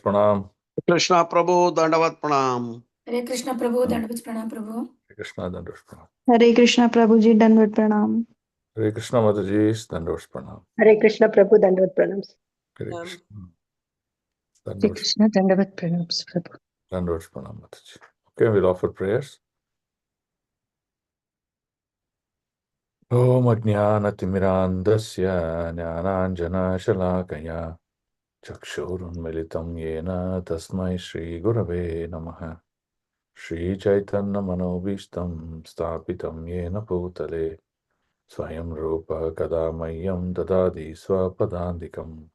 Pranam. Krishna Prabhu, Dandavat Pranam. Hare Krishna Prabhu, Dandavat Pranam Prabhu. Hare Krishna, Dandavat Pranam. Hare Krishna Prabhuji, Dandavat Pranam. Hare Krishna, Mataji, Dandavat Pranam. Hare Krishna Prabhu, Dandavat Pranams. Hare Krishna. Hare Dandavat Krishna, Dandavat Pranams, Prabhu. Dandavat Pranam, Mataji. Okay, we'll offer prayers. Om Ajnanatimirandasya Jnananjana Shalakaya Chakshurunmilitam Yena Tasmai Shri Gurave Namaha Shri Chaitanya Manobishtam Stapitam Yena Bhutale Swayam Rupa Kadamayam Dadadi Swapadandikam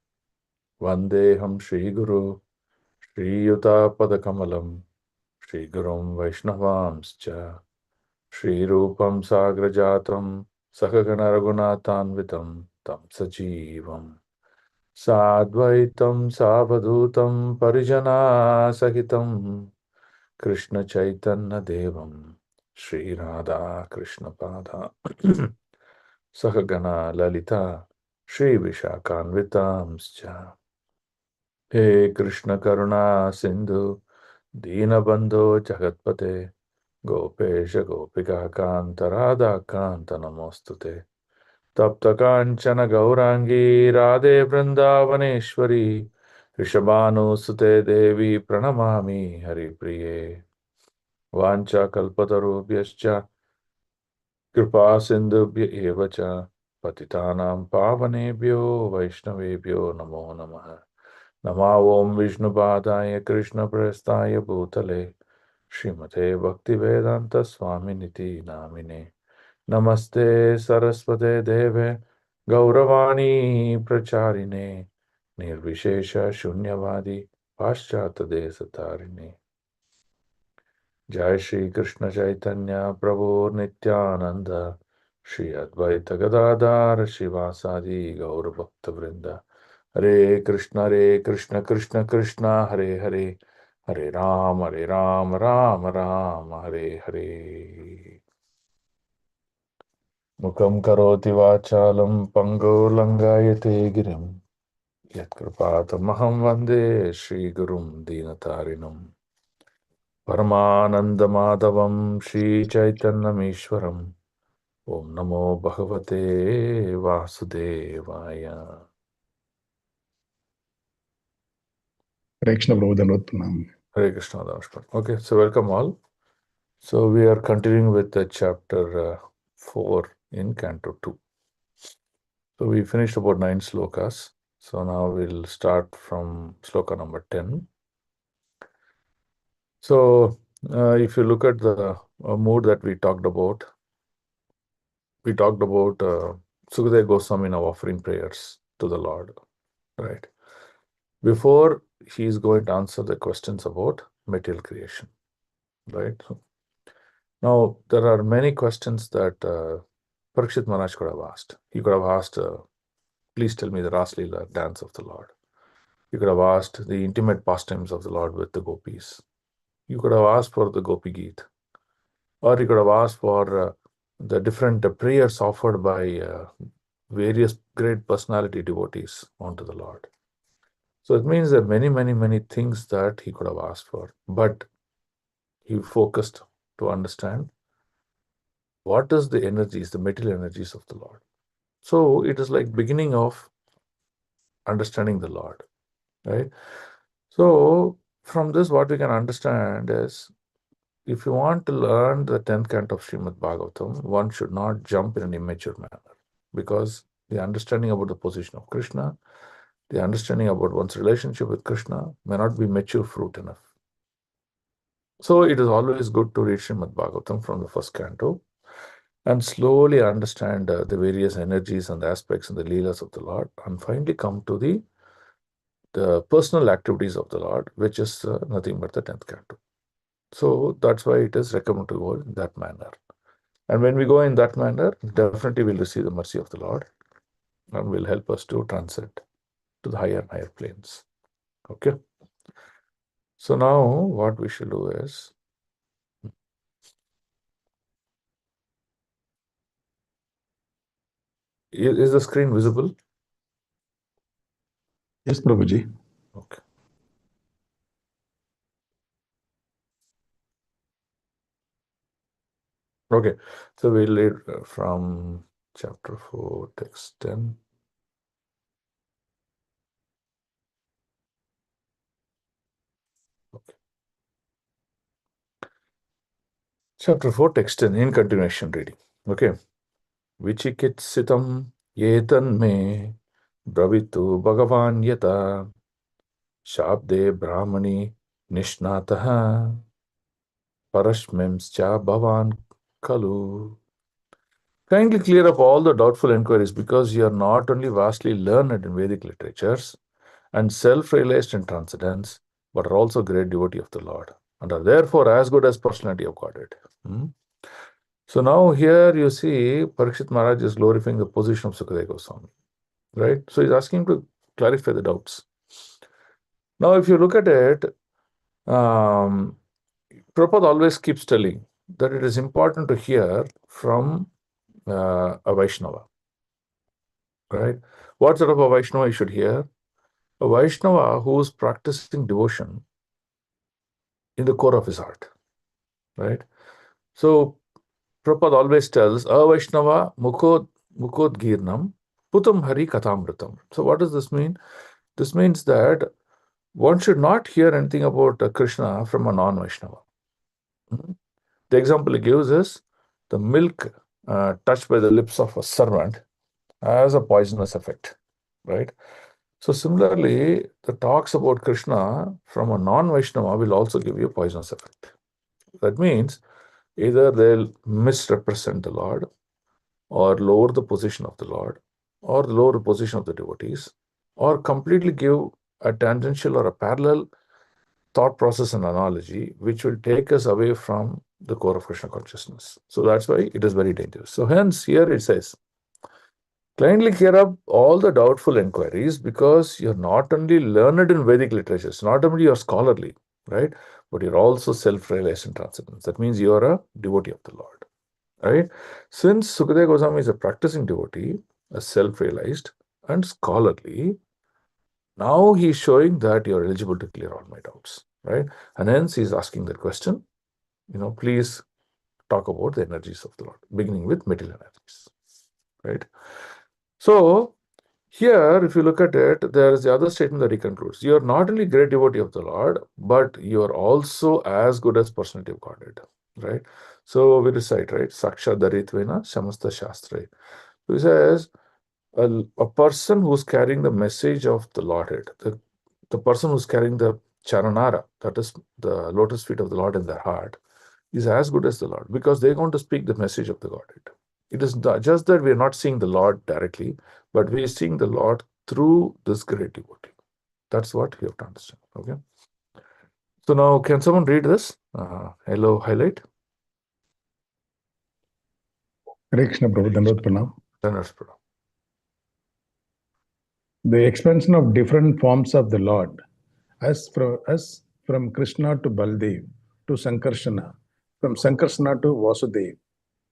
Vandeham Shri Guru Shri Yuta Padakamalam Shri Gurum Vaishnavamscha Shri Rupam Sagrajatam Sakagana Raghunathanvitam Tam Sajivam Sadvaitam Savadhutam Parijana Sahitam Krishna Chaitanya Devam Shri Radha Krishna Pada Sakagana Lalita Shri Vishakhanvitamscha He Krishna Karuna Sindhu Dinabandho Jagatpate Gopesha Gopika Kanta Radha Kanta Namostute Tapta Kanchana Gaurangi Radhe Vrindavaneshwari Rishabhanu Sute Devi Pranamami Haripriye Vancha Kalpatarubhyascha Kripa Sindhubhya Evacha Patitanam Pavanebhyo Vaishnavebhyo Namo Namaha Nama Om Vishnupadaya Krishna Prestaya Bhutale Srimate Bhaktivedanta Swaminiti Namine Namaste Saraswate Deve Gauravani Pracharine Nirvishesha Shunyavadi Paschata Desatarine Jai Shri Krishna Chaitanya Prabhu Nityananda Shri Advaita Gadadhar Shivasadi Gaur Bhakta Vrinda Hare Krishna Krishna Krishna Hare Hare Hare Ram Ram Ram Hare Hare Mukam karoti vachalam pango langayate girim Yatkrpatamaham vande Shri Gurum Dinatarinam Paramananda Madhavam Shri Chaitanyamishwaram Om Namo Bhagavate Vasudevaya. Hare Krishna Prabhu, Dandavat Pranam. Hare Krishna Namaskar. Okay, so welcome all. So we are continuing with the chapter 4 in Canto 2. So we finished about 9 slokas. So now we'll start from sloka number 10. So if you look at the mood that we talked about Sukadeva Goswami now offering prayers to the Lord, right? Before he is going to answer the questions about material creation, right? So, now there are many questions that Parikshit Maharaj could have asked. He could have asked, please tell me the Ras Leela dance of the Lord. You could have asked the intimate pastimes of the Lord with the gopis. You could have asked for the Gopi Geet. Or you could have asked for the different prayers offered by various great personality devotees onto the Lord. So it means that many things that he could have asked for. But he focused to understand what is the energies, the material energies of the Lord. So it is like beginning of understanding the Lord, right? So from this, what we can understand is, if you want to learn the 10th canto of Srimad Bhagavatam, one should not jump in an immature manner, because the understanding about the position of Krishna, the understanding about one's relationship with Krishna may not be mature fruit enough. So it is always good to read Srimad Bhagavatam from the first canto and slowly understand the various energies and aspects and the leelas of the Lord, and finally come to the personal activities of the Lord, which is nothing but the 10th canto. So that's why it is recommended to go in that manner. And when we go in that manner, definitely we'll receive the mercy of the Lord and will help us to transcend to the higher and higher planes. Okay. So now what we should do is, is the screen visible? Yes, Prabhuji. Okay. Okay, so we'll read from chapter 4, text 10. Okay. Chapter 4, text 10, in continuation reading. Okay. Vichikitsitam yetan me bravitu bhagavan yata shabde brahmani nishnataha parashmimscha bhavan kalu. Kindly clear up all the doubtful inquiries because you are not only vastly learned in Vedic literatures and self-realized in transcendence, but are also great devotee of the Lord and are therefore as good as personality of Godhead. Hmm? So now here you see Parikshit Maharaj is glorifying the position of Sukadeva Goswami, right? So he's asking to clarify the doubts. Now if you look at it, Prabhupada always keeps telling that it is important to hear from a Vaishnava, right? What sort of a Vaishnava you should hear? A Vaishnava who is practicing devotion in the core of his heart, right? So Prabhupada always tells, a Vaishnava mukod girnam putam hari katamritam. So what does this mean? This means that one should not hear anything about Krishna from a non-Vaishnava. The example he gives is the milk touched by the lips of a servant has a poisonous effect, right? So similarly, the talks about Krishna from a non-Vaishnava will also give you a poisonous effect. That means either they'll misrepresent the Lord or lower the position of the Lord or lower the position of the devotees or completely give a tangential or a parallel thought process and analogy which will take us away from the core of Krishna consciousness. So that's why it is very dangerous. So hence here it says, kindly clear up all the doubtful inquiries because you're not only learned in Vedic literatures, not only you're scholarly, right? But you're also self-realized in transcendence. That means you are a devotee of the Lord, right? Since Sukadeva Goswami is a practicing devotee, a self-realized and scholarly, now he's showing that you're eligible to clear all my doubts, right? And hence he's asking that question, please talk about the energies of the Lord, beginning with material energies, right? So here, if you look at it, there is the other statement that he concludes. You are not only great devotee of the Lord, but you are also as good as personality of Godhead, right? So we recite, right? Saksha Daritvena Samasta Shastra. So he says, a person who's carrying the message of the Lordhead, the person who's carrying the charanara, that is the lotus feet of the Lord in their heart, is as good as the Lord because they're going to speak the message of the Godhead. It is not just that we're not seeing the Lord directly, but we're seeing the Lord through this great devotee. That's what we have to understand. Okay. So now, can someone read this? Hello, highlight. Hare Krishna Prabhu, Dandavad Pranam. Learners Pranam. The expansion of different forms of the Lord, as from Krishna to Baldev to Sankarsana, from Sankarsana to Vasudev,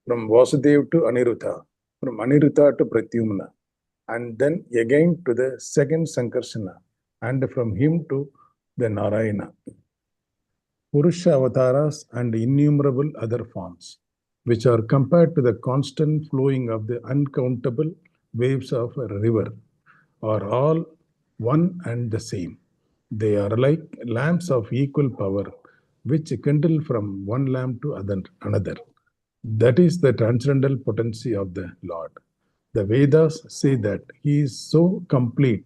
from Vasudev to Aniruddha, from Aniruddha to Pratyumna, and then again to the second Sankarsana, and from him to the Narayana. Purusha avatars and innumerable other forms, which are compared to the constant flowing of the uncountable waves of a river, are all one and the same. They are like lamps of equal power, which kindle from one lamp to another. That is the transcendental potency of the Lord. The Vedas say that he is so complete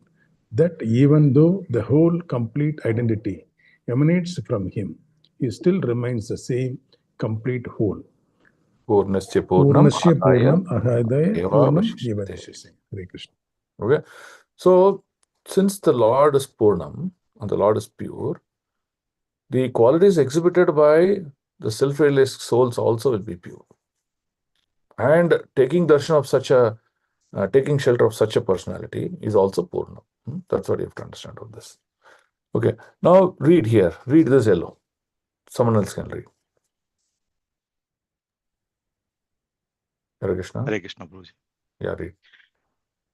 that even though the whole complete identity emanates from him, he still remains the same complete whole. Purnasya Purnam Purnasya Adaya Purnam Ahadaya Eva Purnam Eva Vashishyate. Vashishyate. Hare Krishna. Okay. So, since the Lord is Purnam and the Lord is pure, the qualities exhibited by the self-realized souls also will be pure. And taking darshan of taking shelter of such a personality is also Purna. That's what you have to understand of this. Okay. Now read here. Read this yellow. Someone else can read. Hare Krishna. Hare Krishna, Prabhuji. Yeah, read.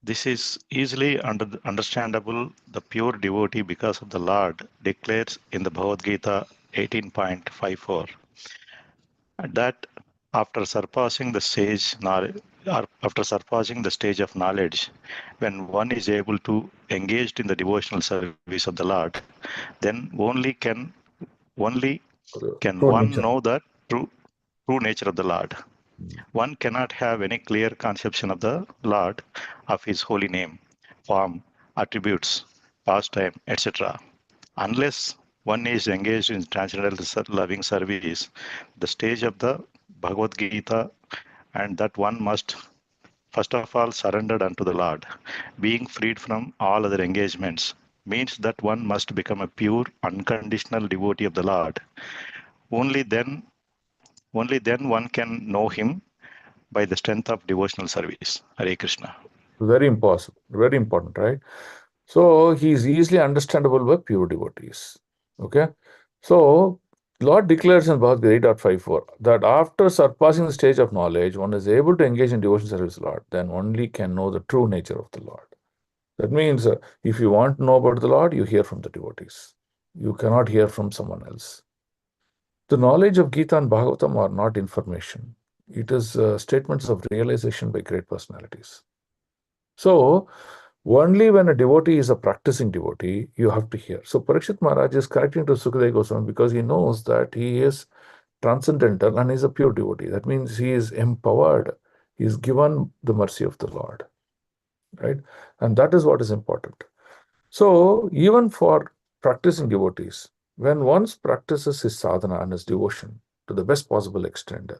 This is easily understandable. The pure devotee, because of the Lord, declares in the Bhagavad Gita 18.54 that after surpassing the stage of knowledge, when one is able to engage in the devotional service of the Lord, then only can True one nature. know the true nature of the Lord. One cannot have any clear conception of the Lord, of his holy name, form, attributes, pastime, etc. Unless one is engaged in transcendental loving service, the stage of the Bhagavad Gita, and that one must first of all surrendered unto the Lord, being freed from all other engagements, means that one must become a pure, unconditional devotee of the Lord. Only then one can know him by the strength of devotional service. Hare Krishna. Very important, right? So he is easily understandable by pure devotees. Okay. So Lord declares in Bhagavad Gita 8.54 that after surpassing the stage of knowledge, one is able to engage in devotion service to Lord, then only can know the true nature of the Lord. That means if you want to know about the Lord, you hear from the devotees. You cannot hear from someone else. The knowledge of Gita and Bhagavatam are not information. It is statements of realization by great personalities. So, only when a devotee is a practicing devotee, you have to hear. So, Parikshit Maharaj is correcting to Sukadeva Goswami because he knows that he is transcendental and is a pure devotee. That means he is empowered. He is given the mercy of the Lord, right? And that is what is important. So, even for practicing devotees, when one practices his sadhana and his devotion to the best possible extent,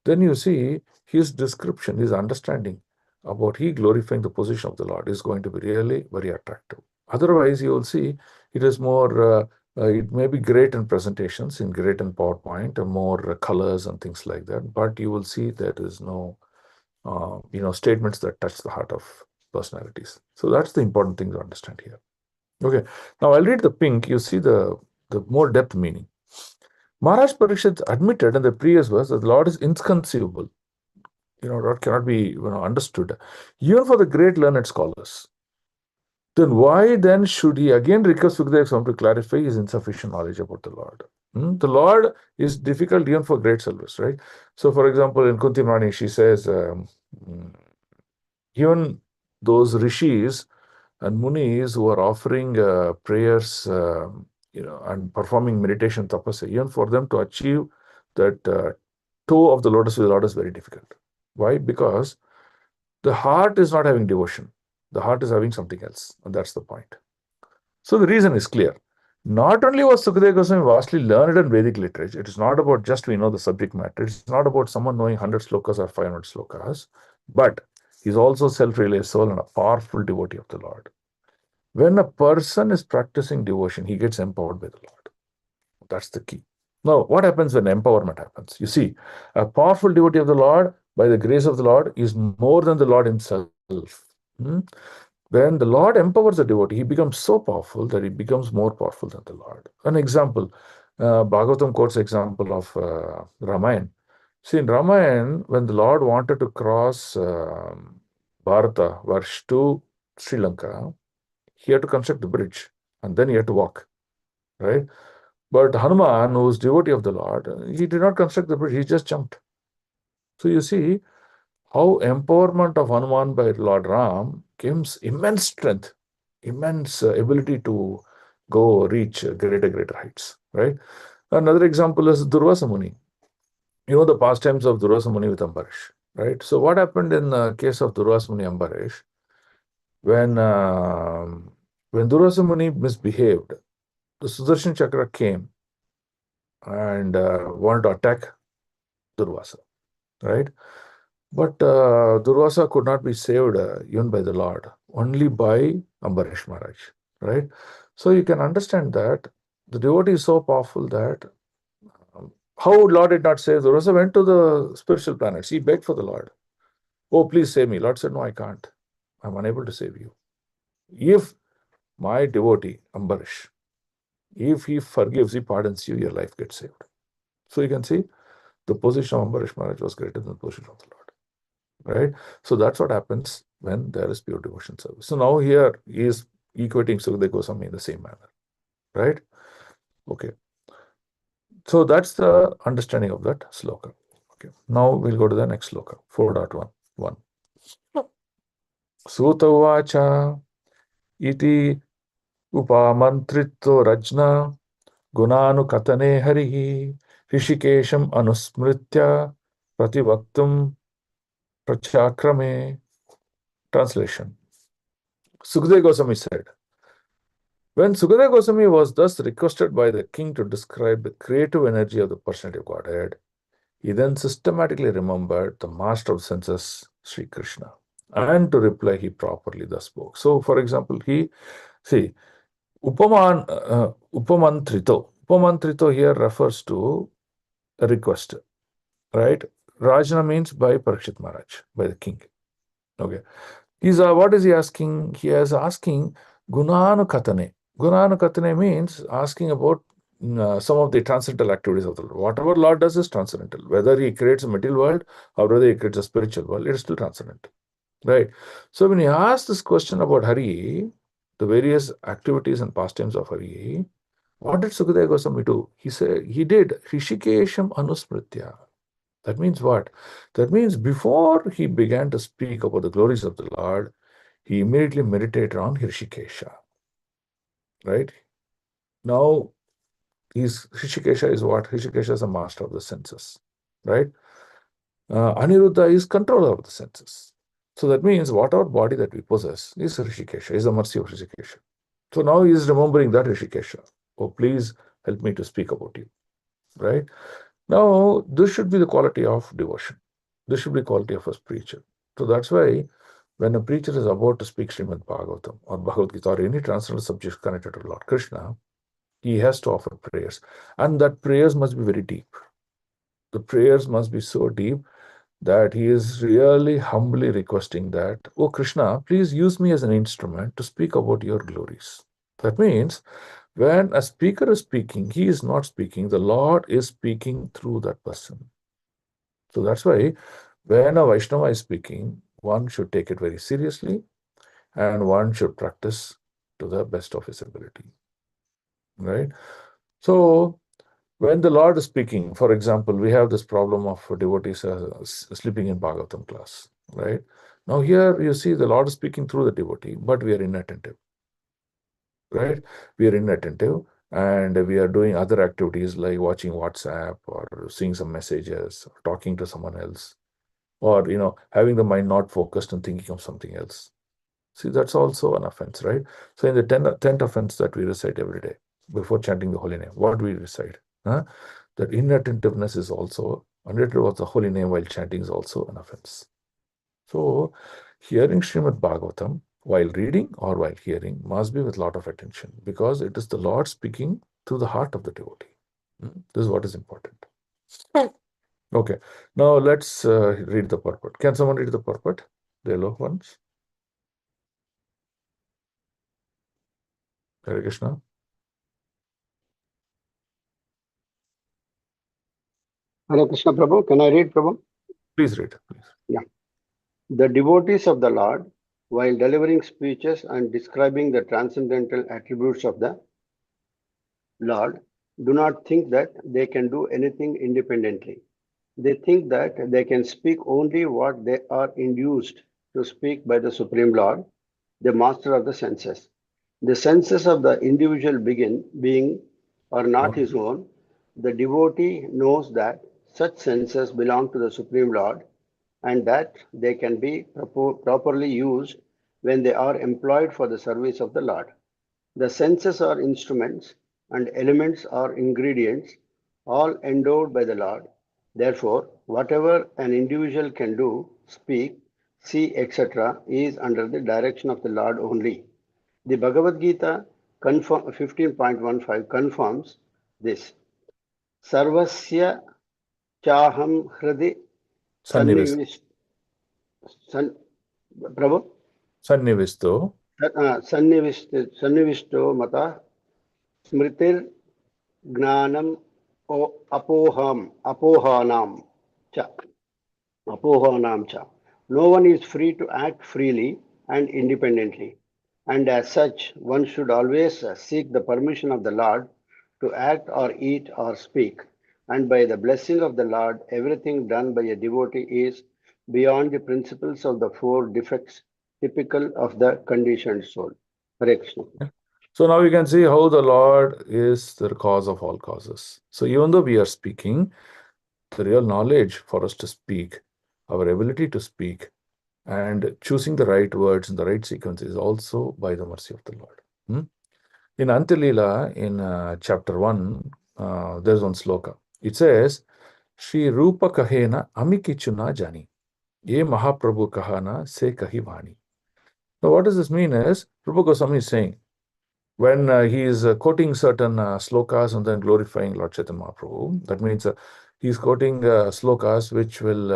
then you see his description, his understanding about he glorifying the position of the Lord is going to be really very attractive. Otherwise, you will see it is more, it may be great in presentations, in great in PowerPoint, and more colors and things like that, but you will see there is no, statements that touch the heart of personalities. So that's the important thing to understand here. Okay, now I'll read the pink. You see the more depth meaning. Maharaj Parikshit admitted in the previous verse that the Lord is inconceivable. Lord cannot be understood, even for the great learned scholars. Then why then should he again request Sukadeva Swami to clarify his insufficient knowledge about the Lord? The Lord is difficult even for great service, right? So, for example, in Kunti Mani, she says, even those rishis and munis who are offering prayers, and performing meditation tapasya, even for them to achieve that toe of the lotus with the Lord is very difficult. Why? Because the heart is not having devotion. The heart is having something else, and that's the point. So the reason is clear. Not only was Sukadeva Goswami vastly learned in Vedic literature, it is not about just we know the subject matter. It's not about someone knowing 100 slokas or 500 slokas, but he's also self-realized soul and a powerful devotee of the Lord. When a person is practicing devotion, he gets empowered by the Lord. That's the key. Now, what happens when empowerment happens? You see, a powerful devotee of the Lord, by the grace of the Lord, is more than the Lord himself. When the Lord empowers a devotee, he becomes so powerful that he becomes more powerful than the Lord. An example, Bhagavatam quotes example of Ramayana. See, in Ramayana, when the Lord wanted to cross Bharata, Varsh to Sri Lanka, he had to construct the bridge and then he had to walk, right? But Hanuman, who was devotee of the Lord, he did not construct the bridge, he just jumped. So you see how empowerment of Hanuman by Lord Ram gives immense strength, immense ability to go reach greater heights, right? Another example is Durvasa Muni. You know the pastimes of Durvasa Muni with Ambarish, right? So what happened in the case of Durvasa Muni Ambarish, when Durvasa Muni misbehaved, the Sudarshan Chakra came and wanted to attack Durvasa, right? But Durvasa could not be saved even by the Lord, only by Ambarish Maharaj, right? So you can understand that the devotee is so powerful that how Lord did not save Durvasa, went to the spiritual planets. He begged for the Lord. Oh, please save me. Lord said, no, I can't. I'm unable to save you. If my devotee, Ambarish, if he forgives, he pardons you, your life gets saved. So you can see the position of Ambarish Maharaj was greater than the position of the Lord, right? So that's what happens when there is pure devotion service. So now here he is equating Sukadeva Goswami in the same manner, right? Okay. So that's the understanding of that sloka. Okay. Now we'll go to the next sloka, 4.1. Suta uvacha iti upamantritto rajna gunanu katane harihi rishikesham anusmritya prativaktum prachakrame. Translation. Sukadeva Goswami said, when Sukadeva Goswami was thus requested by the king to describe the creative energy of the personality of Godhead, he then systematically remembered the master of senses, Sri Krishna. And to reply, he properly thus spoke. So, for example, Upamantrito. Upamantrito here refers to a request, right? Rajna means by Parikshit Maharaj, by the king. Okay. What is he asking? He is asking Gunanu Katane. Gunanu Katane means asking about some of the transcendental activities of the Lord. Whatever Lord does is transcendental. Whether he creates a material world or whether he creates a spiritual world, it is still transcendental. Right? So when he asked this question about Hari, the various activities and pastimes of Hari, what did Sukadeva Goswami do? He said he did Rishikesham Anusmritya. That means what? That means before he began to speak about the glories of the Lord, he immediately meditated on Rishikesha. Right? Now, Rishikesha is what? Rishikesha is a master of the senses. Right? Aniruddha is controller of the senses. So that means whatever body that we possess is Rishikesha, is the mercy of Rishikesha. So now he is remembering that Rishikesha. Oh, please help me to speak about you. Right? Now, this should be the quality of devotion. This should be the quality of a preacher. So that's why when a preacher is about to speak Srimad Bhagavatam or Bhagavad Gita or any transcendental subject connected to Lord Krishna, he has to offer prayers. And that prayers must be very deep. The prayers must be so deep that he is really humbly requesting that, oh Krishna, please use me as an instrument to speak about your glories. That means when a speaker is speaking, he is not speaking, the Lord is speaking through that person. So that's why when a Vaishnava is speaking, one should take it very seriously and one should practice to the best of his ability. Right? So when the Lord is speaking, for example, we have this problem of devotees sleeping in Bhagavatam class, right? Now here you see the Lord is speaking through the devotee, but we are inattentive, right? We are inattentive and we are doing other activities like watching WhatsApp or seeing some messages, or talking to someone else, or, having the mind not focused and thinking of something else. See, that's also an offense, right? So in the 10th offense that we recite every day before chanting the holy name, what do we recite? That inattentiveness is also, unattentive of the holy name while chanting is also an offense. So hearing Srimad Bhagavatam while reading or while hearing must be with a lot of attention because it is the Lord speaking through the heart of the devotee. This is what is important. Okay, now let's read the purport. Can someone read the purport? The yellow ones. Hare Krishna. Hare Krishna Prabhu. Can I read, Prabhu? Please read. Please. Yeah. The devotees of the Lord, while delivering speeches and describing the transcendental attributes of the Lord, do not think that they can do anything independently. They think that they can speak only what they are induced to speak by the Supreme Lord, the master of the senses. The senses of the individual being are not his own. The devotee knows that such senses belong to the Supreme Lord and that they can be properly used when they are employed for the service of the Lord. The senses are instruments and elements are ingredients, all endowed by the Lord. Therefore, whatever an individual can do, speak, see, etc., is under the direction of the Lord only. The Bhagavad Gita 15.15 confirms this. Sarvasya chaham hridi Sannivisto. Prabhu? Sannivisto. Sannivisto mata smritir gnanam apohanam cha. No one is free to act freely and independently, and as such, one should always seek the permission of the Lord to act or eat or speak. and by the blessing of the Lord, everything done by a devotee is beyond the principles of the four defects typical of the conditioned soul. Hare Krishna. So now you can see how the Lord is the cause of all causes. So even though we are speaking, the real knowledge for us to speak, our ability to speak, and choosing the right words in the right sequence is also by the mercy of the Lord. In Antilila, in chapter 1, there's one sloka. It says, Shri Rupa Kahena Amikichuna Jani. Ye Mahaprabhu Kahana Se Kahi Vani. Now, what does this mean is, Rupa Goswami is saying, when he is quoting certain slokas and then glorifying Lord Chaitanya Mahaprabhu, that means he's quoting slokas which will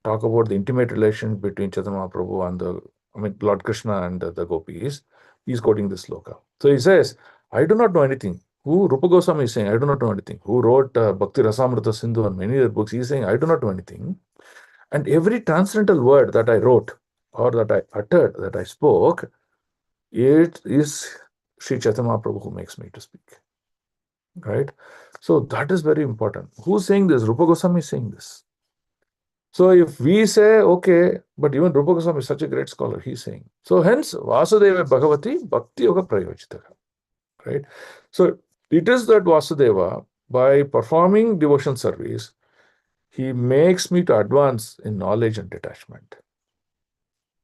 talk about the intimate relation between Chaitanya Mahaprabhu and Lord Krishna and the gopis. He's quoting this sloka. So he says, I do not know anything. Who Rupa Goswami is saying, I do not know anything. Who wrote Bhakti Rasamrita Sindhu and many other books, he's saying, I do not know anything. And every transcendental word that I wrote or that I uttered, that I spoke, it is Sri Chaitanya Mahaprabhu who makes me to speak. Right? So that is very important. Who's saying this? Rupa Goswami is saying this. So if we say, okay, but even Rupa Goswami is such a great scholar, he's saying. So hence, Vasudeva Bhagavati Bhakti Yoga Prayojitaka. Right? So it is that Vasudeva, by performing devotion service, he makes me to advance in knowledge and detachment.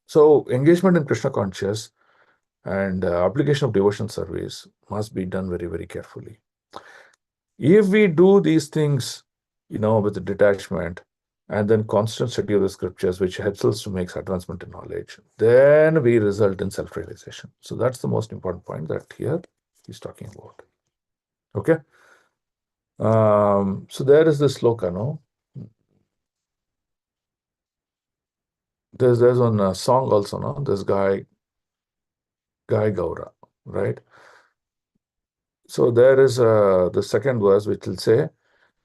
So engagement in Krishna conscious and application of devotion service must be done very, very carefully. If we do these things, with the detachment and then constant study of the scriptures, which helps us to make advancement in knowledge, then we result in self-realization. So that's the most important point that here he's talking about. Okay. So there is this sloka, no? There's one song also, no? This guy Gaura, right? So there is the second verse which will say,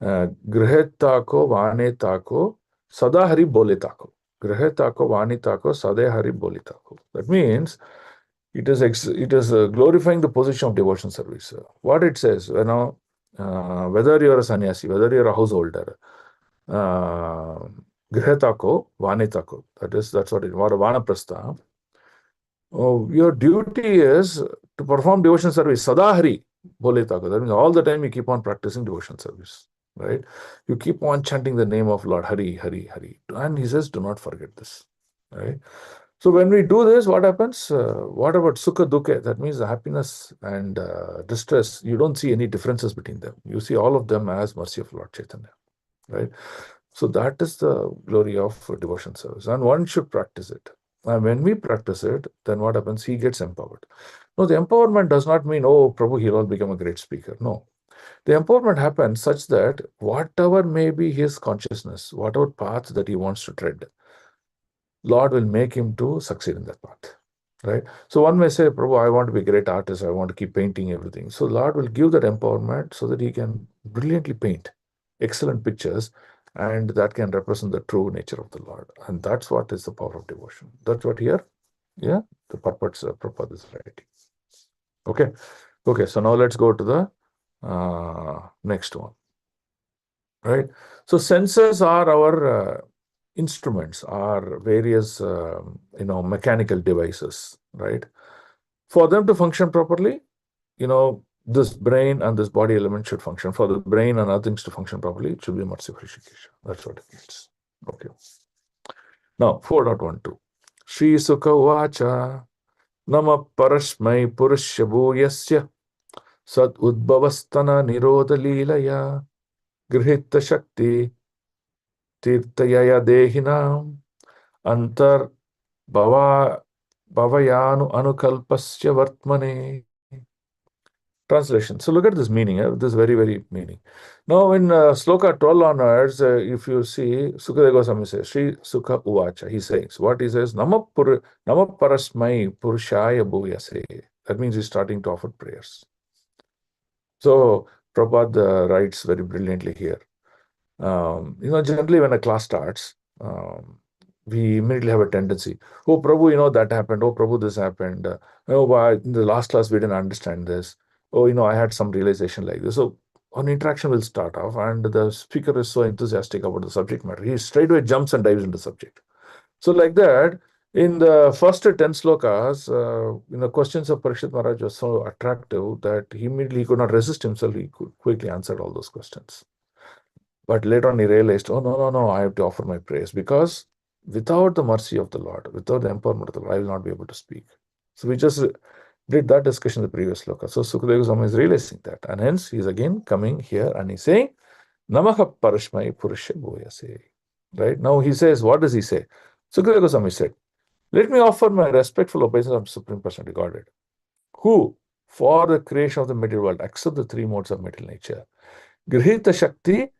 Grihe tako vane tako sada hari bole tako. Grihe tako vani tako sada hari bole tako. That means it is glorifying the position of devotion service. What it says, whether you're a sannyasi, whether you're a householder, Grihe tako vane tako. That's what it is. What a vanaprastha. Your duty is to perform devotion service. Sadahari bole tako. That means all the time you keep on practicing devotion service. Right? You keep on chanting the name of Lord Hari, Hari, Hari. And he says, do not forget this. Right? So when we do this, what happens? What about Sukha Dukha? That means the happiness and distress, you don't see any differences between them. You see all of them as mercy of Lord Chaitanya. Right? So that is the glory of devotion service. And one should practice it. And when we practice it, then what happens? He gets empowered. No, the empowerment does not mean, oh, Prabhu, he'll all become a great speaker. No. The empowerment happens such that whatever may be his consciousness, whatever path that he wants to tread, Lord will make him to succeed in that path. Right? So one may say, Prabhu, I want to be a great artist. I want to keep painting everything. So Lord will give that empowerment so that he can brilliantly paint excellent pictures, and that can represent the true nature of the Lord. And that's what is the power of devotion. That's what here, the purpose Prabhupada is writing. Okay, so now let's go to the next one. Right? So sensors are our instruments, are various, mechanical devices, right? For them to function properly, this brain and this body element should function. For the brain and other things to function properly, it should be mercy of Rishikesha. That's what it means. Okay. Now, 4.12. Shri Sukha Vacha Nama Parashmai Purushabhuyasya Sad Udbhavastana Nirodha Leelaya Grihita Shakti Tirtayaya Dehinam Antar Bhavayanu Anukalpasya Vartmane. Translation. So look at this meaning, this very, very meaning. Now in Sloka 12 onwards, if you see, Sukadeva Goswami says, Shri Sukha Uvacha, he says, what he says, Nama Parasmai Purushaya Bhuyase. That means he's starting to offer prayers. So Prabhupada writes very brilliantly here. Generally when a class starts, we immediately have a tendency, oh Prabhu, that happened, oh Prabhu, this happened, in the last class we didn't understand this. Oh, I had some realization like this. So an interaction will start off, and the speaker is so enthusiastic about the subject matter, he straightway jumps and dives into the subject. So like that, in the first 10 slokas, questions of Parikshit Maharaj was so attractive that he immediately could not resist himself. He quickly answered all those questions. But later on he realized, oh, no, I have to offer my praise, because without the mercy of the Lord, without the empowerment of the Lord, I will not be able to speak. So we just did that discussion in the previous sloka. So Sukadeva Goswami is realizing that. And hence he is again coming here and he's saying, Namaha Parashmai Purusha Bhoyase. Right? Now he says, what does he say? Sukadeva Goswami said, let me offer my respectful obeisance of Supreme Personality Godhead, who, for the creation of the material world, accept the three modes of material nature. Grihita Shakti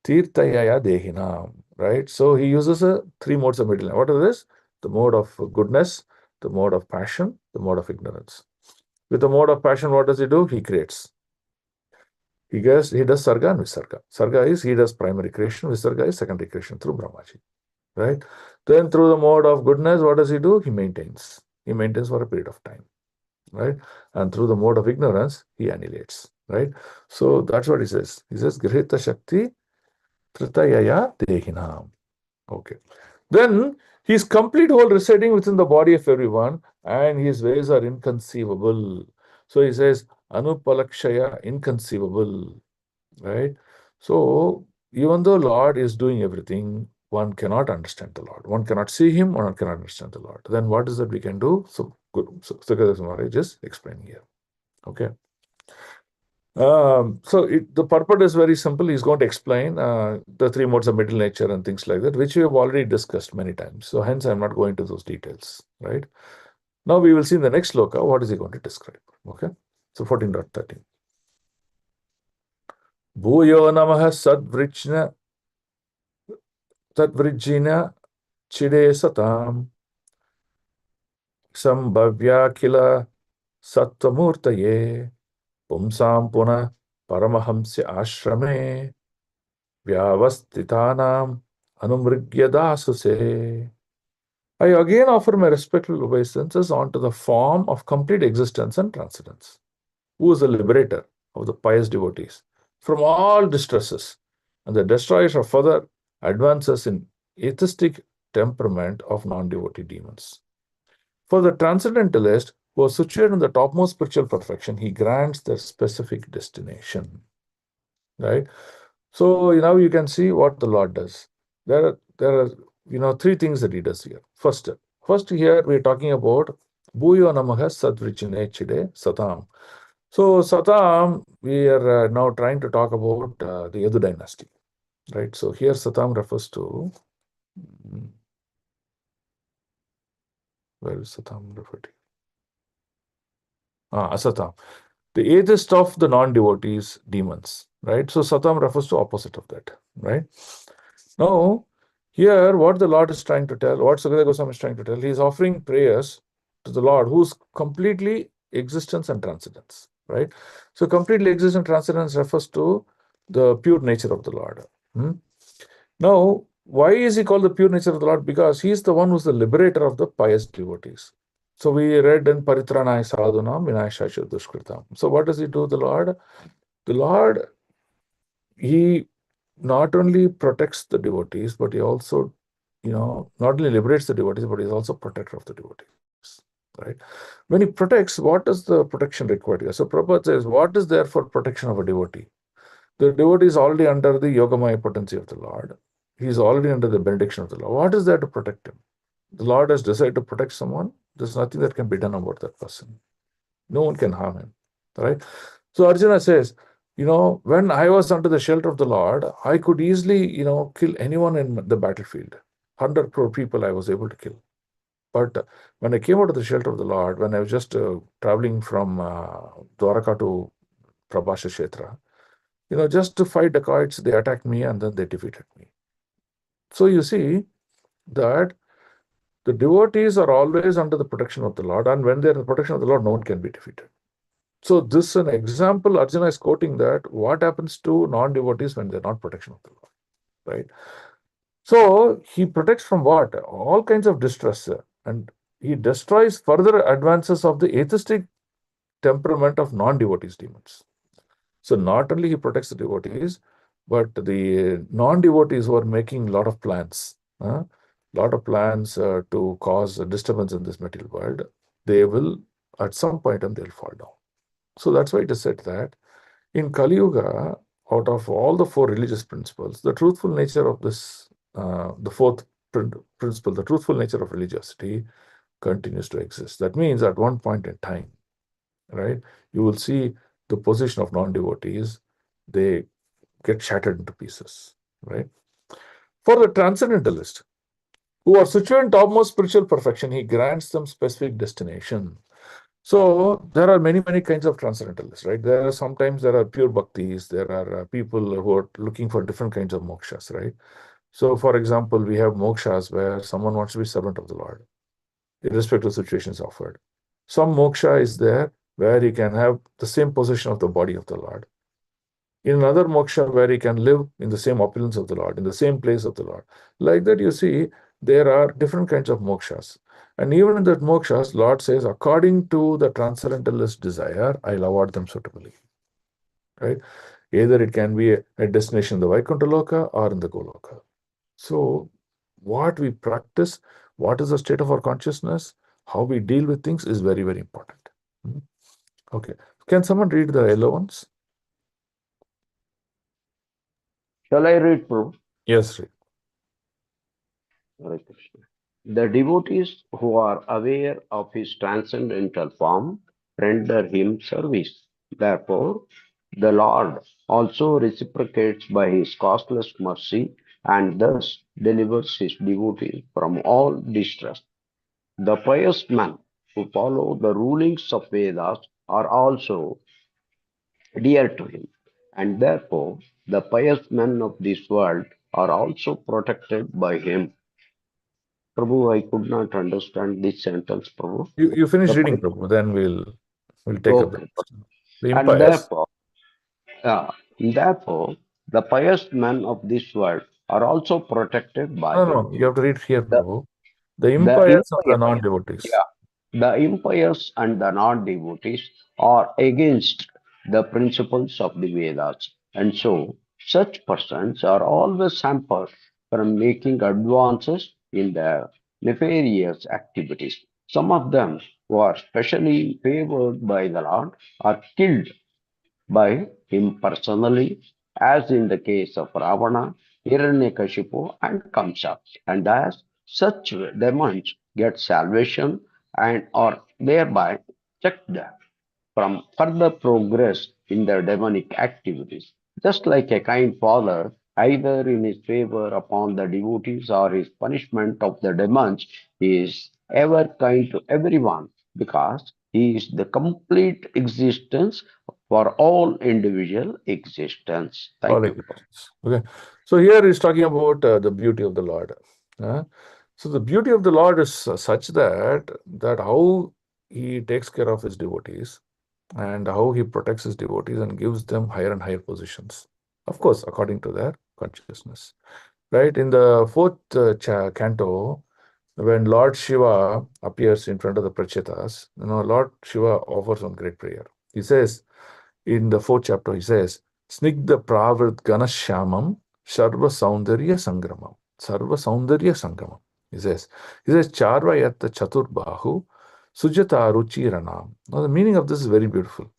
Tirtayaya Dehinam. Right? So he uses three modes of material. What are this? The mode of goodness, the mode of passion, the mode of ignorance. With the mode of passion, what does he do? He creates. He does Sarga and Visarga. Sarga is he does primary creation, Visarga is secondary creation through Brahmaji. Right? Then through the mode of goodness, what does he do? He maintains. He maintains for a period of time. Right? And through the mode of ignorance, he annihilates. Right? So that's what he says. He says, Grihita Shakti Tritayaya Dehinam. Okay. Then his complete whole residing within the body of everyone, and his ways are inconceivable. So he says, Anupalakshaya, inconceivable. Right? So even though Lord is doing everything, one cannot understand the Lord. One cannot see him, one cannot understand the Lord. Then what is that we can do? So good. So Sukadeva Maharaj is explaining here. Okay. The purport is very simple. He's going to explain the three modes of middle nature and things like that, which we have already discussed many times. So hence I'm not going to those details, right? Now we will see in the next sloka, what is he going to describe? Okay. So 14.13. Bhuyo namaha sadvrijna chide satam sambhavya kila sattvamurtaye pumsam puna paramahamsya ashrame Vyavastitanam Anumrigyadasuse. I again offer my respectful obeisances onto the form of complete existence and transcendence, who is the liberator of the pious devotees from all distresses and the destroyer of further advances in atheistic temperament of non-devotee demons. For the transcendentalist who is situated in the topmost spiritual perfection, he grants their specific destination. Right? So now you can see what the Lord does. There are three things that he does here. First here we're talking about Bhuyo Namaha Sadvrijine Chide Satam. So Satam, we are now trying to talk about the Yadu dynasty. Right? So here Satam refers to where is Satam referred to? Asatam. The atheist of the non-devotees, demons, right? So Satam refers to opposite of that, right? Now, here what the Lord is trying to tell, what Sukadeva Goswami is trying to tell, he is offering prayers to the Lord who's completely existence and transcendence, right? So completely existence and transcendence refers to the pure nature of the Lord. Now, why is he called the pure nature of the Lord? Because he is the one who's the liberator of the pious devotees. So we read in Paritranaya Sadhunam Vinayashasha Dushkritam. So what does he do, the Lord? The Lord, he not only protects the devotees, but he also, not only liberates the devotees, but he's also protector of the devotees, right? When he protects, what does the protection require? So Prabhupada says, what is there for protection of a devotee? The devotee is already under the Yogamaya potency of the Lord. He's already under the benediction of the Lord. What is there to protect him? The Lord has decided to protect someone. There's nothing that can be done about that person. No one can harm him, right? So Arjuna says, when I was under the shelter of the Lord, I could easily, kill anyone in the battlefield. 100 crore people I was able to kill. But when I came out of the shelter of the Lord, when I was just traveling from Dwaraka to Prabhasha Kshetra, just to fight dacoits, they attacked me and then they defeated me. So you see that the devotees are always under the protection of the Lord, and when they're in the protection of the Lord, no one can be defeated. So this is an example. Arjuna is quoting that what happens to non-devotees when they're not protection of the Lord, right? So he protects from what? All kinds of distress, and he destroys further advances of the atheistic temperament of non-devotees demons. So not only he protects the devotees, but the non-devotees who are making a lot of plans, to cause a disturbance in this material world, they will, at some point, and they'll fall down. So that's why it is said that in Kali Yuga, out of all the four religious principles, the truthful nature of this, the fourth principle, the truthful nature of religiosity, continues to exist. That means at one point in time, right, you will see the position of non-devotees, they get shattered into pieces, right? For the transcendentalist, who are situated in topmost spiritual perfection, he grants them specific destination. So there are many, many kinds of transcendentalists, right? Sometimes there are pure bhaktis, there are people who are looking for different kinds of mokshas, right? So for example, we have mokshas where someone wants to be servant of the Lord, irrespective of situations offered. Some moksha is there where he can have the same position of the body of the Lord. In another moksha where he can live in the same opulence of the Lord, in the same place of the Lord. Like that, you see, there are different kinds of mokshas. And even in that mokshas, Lord says, according to the transcendentalist desire, I'll award them suitably. Right? Either it can be a destination in the Vaikuntha Loka or in the Goloka. So, what we practice, what is the state of our consciousness, how we deal with things is very, very important. Okay. Can someone read the yellow ones? Shall I read, Prabhu? Yes, read. Hare Krishna. The devotees who are aware of his transcendental form render him service. Therefore, the Lord also reciprocates by his costless mercy and thus delivers his devotees from all distress. The pious men who follow the rulings of Vedas are also dear to him, and therefore the pious men of this world are also protected by him. Prabhu, I could not understand this sentence, Prabhu. You finish The reading, pi- Prabhu, then we'll take up the okay. question. The And empires. therefore, the pious men of this world are also protected by No, him. no, you have to read here, The, Prabhu. The the empires and the impious, non-devotees. yeah, the impious and the non-devotees are against the principles of the Vedas, and so such persons are always hampered from making advances in their nefarious activities. Some of them who are specially favored by the Lord are killed by him personally, as in the case of Ravana, Hiranyakashipu, and Kamsa. And as such demons get salvation and are thereby checked from further progress in their demonic activities. Just like a kind father, either in his favor upon the devotees or his punishment of the demons, he is ever kind to everyone because he is the complete existence for all individual existence. All Thank you. existence. Okay. So here he's talking about the beauty of the Lord. So the beauty of the Lord is such that how he takes care of his devotees and how he protects his devotees and gives them higher and higher positions. Of course, according to their consciousness. Right? In the fourth canto, when Lord Shiva appears in front of the Prachetas, Lord Shiva offers one great prayer. He says, in the fourth chapter, he says, Snigdha Pravrit Ganashyamam Sarva Saundarya Sangramam. Sarva Saundarya Sangramam. He says, Charvayat Chaturbahu Sujata Ruchiranam. Now, the meaning of this is very beautiful.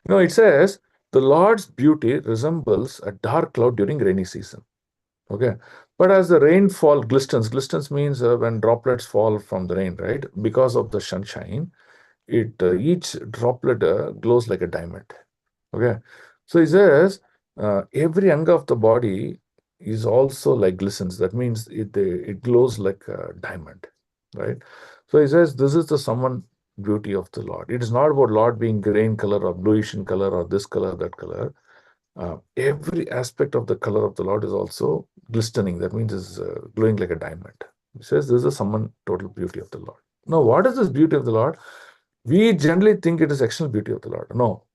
It says, the Lord's beauty resembles a dark cloud during rainy season. Okay. But as the rainfall glistens means when droplets fall from the rain, right? Because of the sunshine, each droplet glows like a diamond. Okay. So he says every anga of the body is also like glistens. That means it glows like a diamond, right? So he says this is the summon beauty of the Lord. It is not about Lord being green color or bluish in color or this color, that color. Every aspect of the color of the Lord is also glistening. That means is glowing like a diamond. He says this is the summon total beauty of the Lord. Now, what is this beauty of the Lord? We generally think it is external beauty of the Lord. No,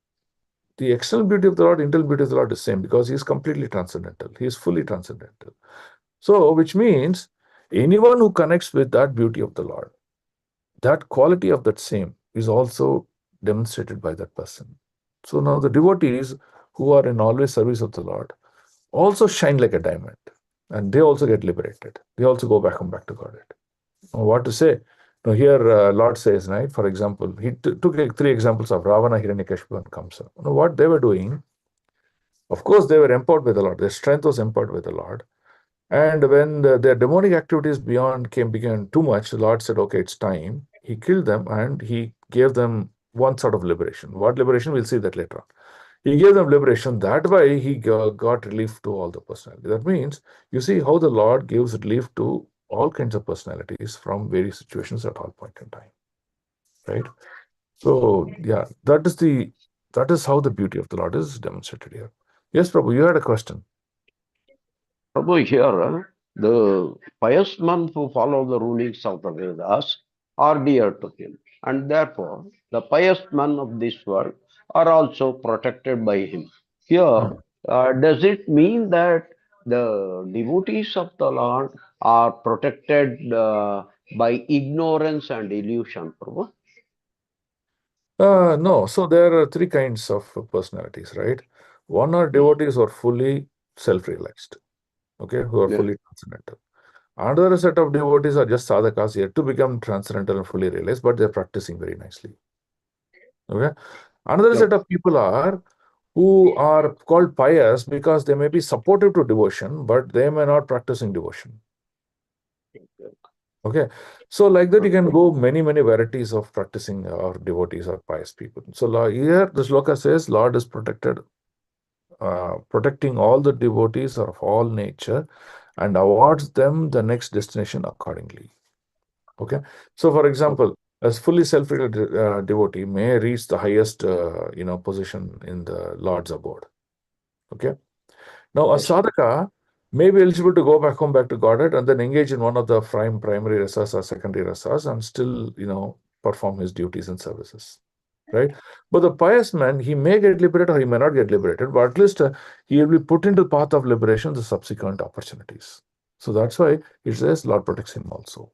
the external beauty of the Lord, internal beauty of the Lord is same because he is completely transcendental. He is fully transcendental. So, which means anyone who connects with that beauty of the Lord, that quality of that same is also demonstrated by that person. So now the devotees who are in always service of the Lord also shine like a diamond, and they also get liberated. They also go back home, back to Godhead. Now, what to say? Now here, Lord says, right? For example, he took three examples of Ravana, Hiranyakashipu, and Kamsa. Now, what they were doing, of course, they were empowered by the Lord. Their strength was empowered by the Lord. And when their demonic activities became too much, the Lord said, "Okay, it's time." He killed them and he gave them one sort of liberation. What liberation? We'll see that later on. He gave them liberation. That way, he got relief to all the personality. That means you see how the Lord gives relief to all kinds of personalities from various situations at all point in time, right? So yeah, that is how the beauty of the Lord is demonstrated here. Yes, Prabhu, you had a question. Prabhu, here, the pious men who follow the rulings of the Vedas are dear to him, and therefore the pious men of this world are also protected by him. Here, does it mean that the devotees of the Lord are protected by ignorance and illusion, Prabhu? No. So there are three kinds of personalities, right? One are devotees who are fully self-realized, okay, who are Yeah. fully transcendental. Another set of devotees are just sadhakas yet to become transcendental and fully realized, but they're practicing very nicely. Okay. Another set of people are who are called pious because they may be supportive to devotion, but they may not practicing devotion. Okay. So like that, you can go many varieties of practicing or devotees or pious people. So here the sloka says Lord is protecting all the devotees of all nature and awards them the next destination accordingly. Okay. So for example, a fully self-realized devotee may reach the highest position in the Lord's abode. Okay. Now a sadhaka may be eligible to go back home, back to Godhead, and then engage in one of the primary rasas or secondary rasas and still, perform his duties and services. Right? But the pious man, he may get liberated or he may not get liberated, but at least he will be put into the path of liberation, the subsequent opportunities. So that's why it says Lord protects him also.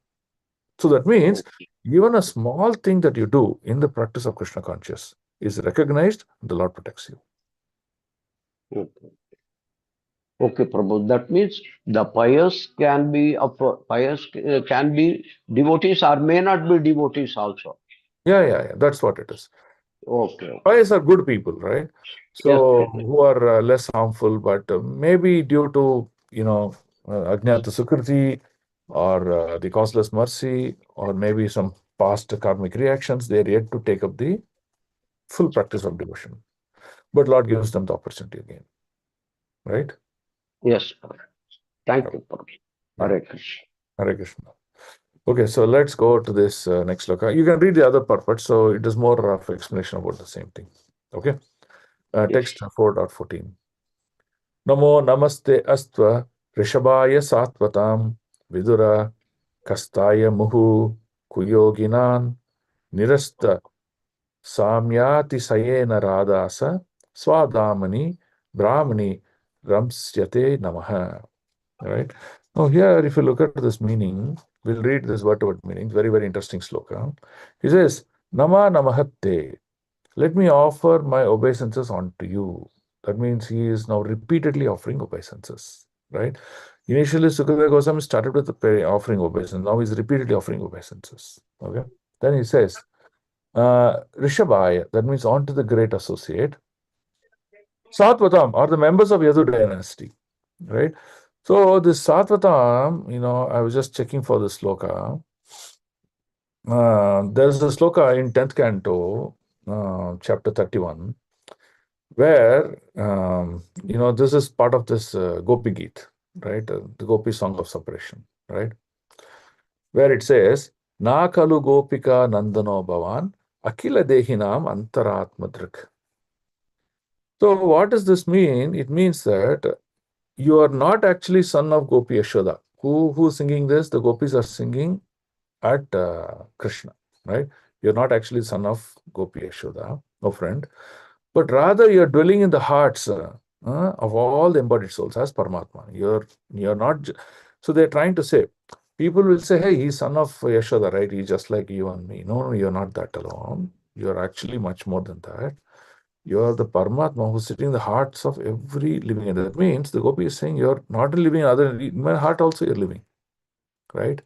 So that means even a small thing that you do in the practice of Krishna conscious is recognized, the Lord protects you. Okay. Okay, Prabhu. That means the pious can be can be devotees or may not be devotees also. Yeah. That's what it is. Okay. Pious are good people, right? So who are less harmful, but maybe due to Ajnata Sukriti or the causeless mercy, or maybe some past karmic reactions, they're yet to take up the full practice of devotion. But Lord gives them the opportunity again, right? Yes. Thank you, Prabhu. Yeah. Hare Krishna. Hare Krishna. Okay, so let's go to this next sloka. You can read the other purport, so it is more of explanation about the same thing. Okay, text 4.14. Namo namaste astva rishabhaya satvatam vidura kastaya muhu kuyoginan nirasta samyati sayena radasa swadamani brahmani ramsyate namaha. Right? Now here, if you look at this meaning, we'll read this word-to-word meaning. Very interesting sloka. He says, Nama namahatte. Let me offer my obeisances unto you. That means he is now repeatedly offering obeisances. Right? Initially, Sukadeva Goswami started with offering obeisance. Now he's repeatedly offering obeisances. Okay. Then he says, Rishabhaya, that means on to the great associate. Satvatam are the members of Yadu dynasty. Right? So this Satvatam, I was just checking for the sloka. There's a sloka in 10th canto, chapter 31, where, this is part of this Gopi Geet, right? The Gopi song of separation, right? Where it says, Na kalu gopika nandano bhavan, akila dehinam antaratmadrik. So what does this mean? It means that you are not actually son of Gopi Yashoda. Who's singing this? The gopis are singing at Krishna, right? You're not actually son of Gopi Yashoda, no friend, but rather you're dwelling in the hearts of all the embodied souls as Paramatma. You're not. So they're trying to say, people will say, hey, he's son of Yashoda, right? He's just like you and me. No, you're not that alone. You're actually much more than that. You are the Paramatma who's sitting in the hearts of every living entity. That means the gopi is saying you're not living in other, in my heart also you're living, right?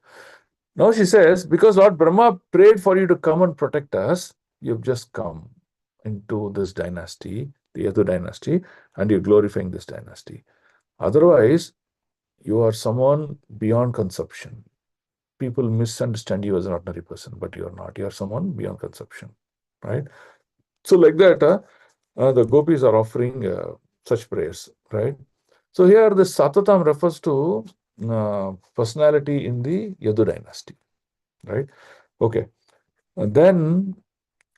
Now she says, because Lord Brahma prayed for you to come and protect us, you've just come into this dynasty, the Yadu dynasty, and you're glorifying this dynasty. Otherwise, you are someone beyond conception. People misunderstand you as an ordinary person, but you are not. You are someone beyond conception, right? So like that, the gopis are offering such prayers, right? So here the Satatam refers to personality in the Yadu dynasty, right? Okay. And then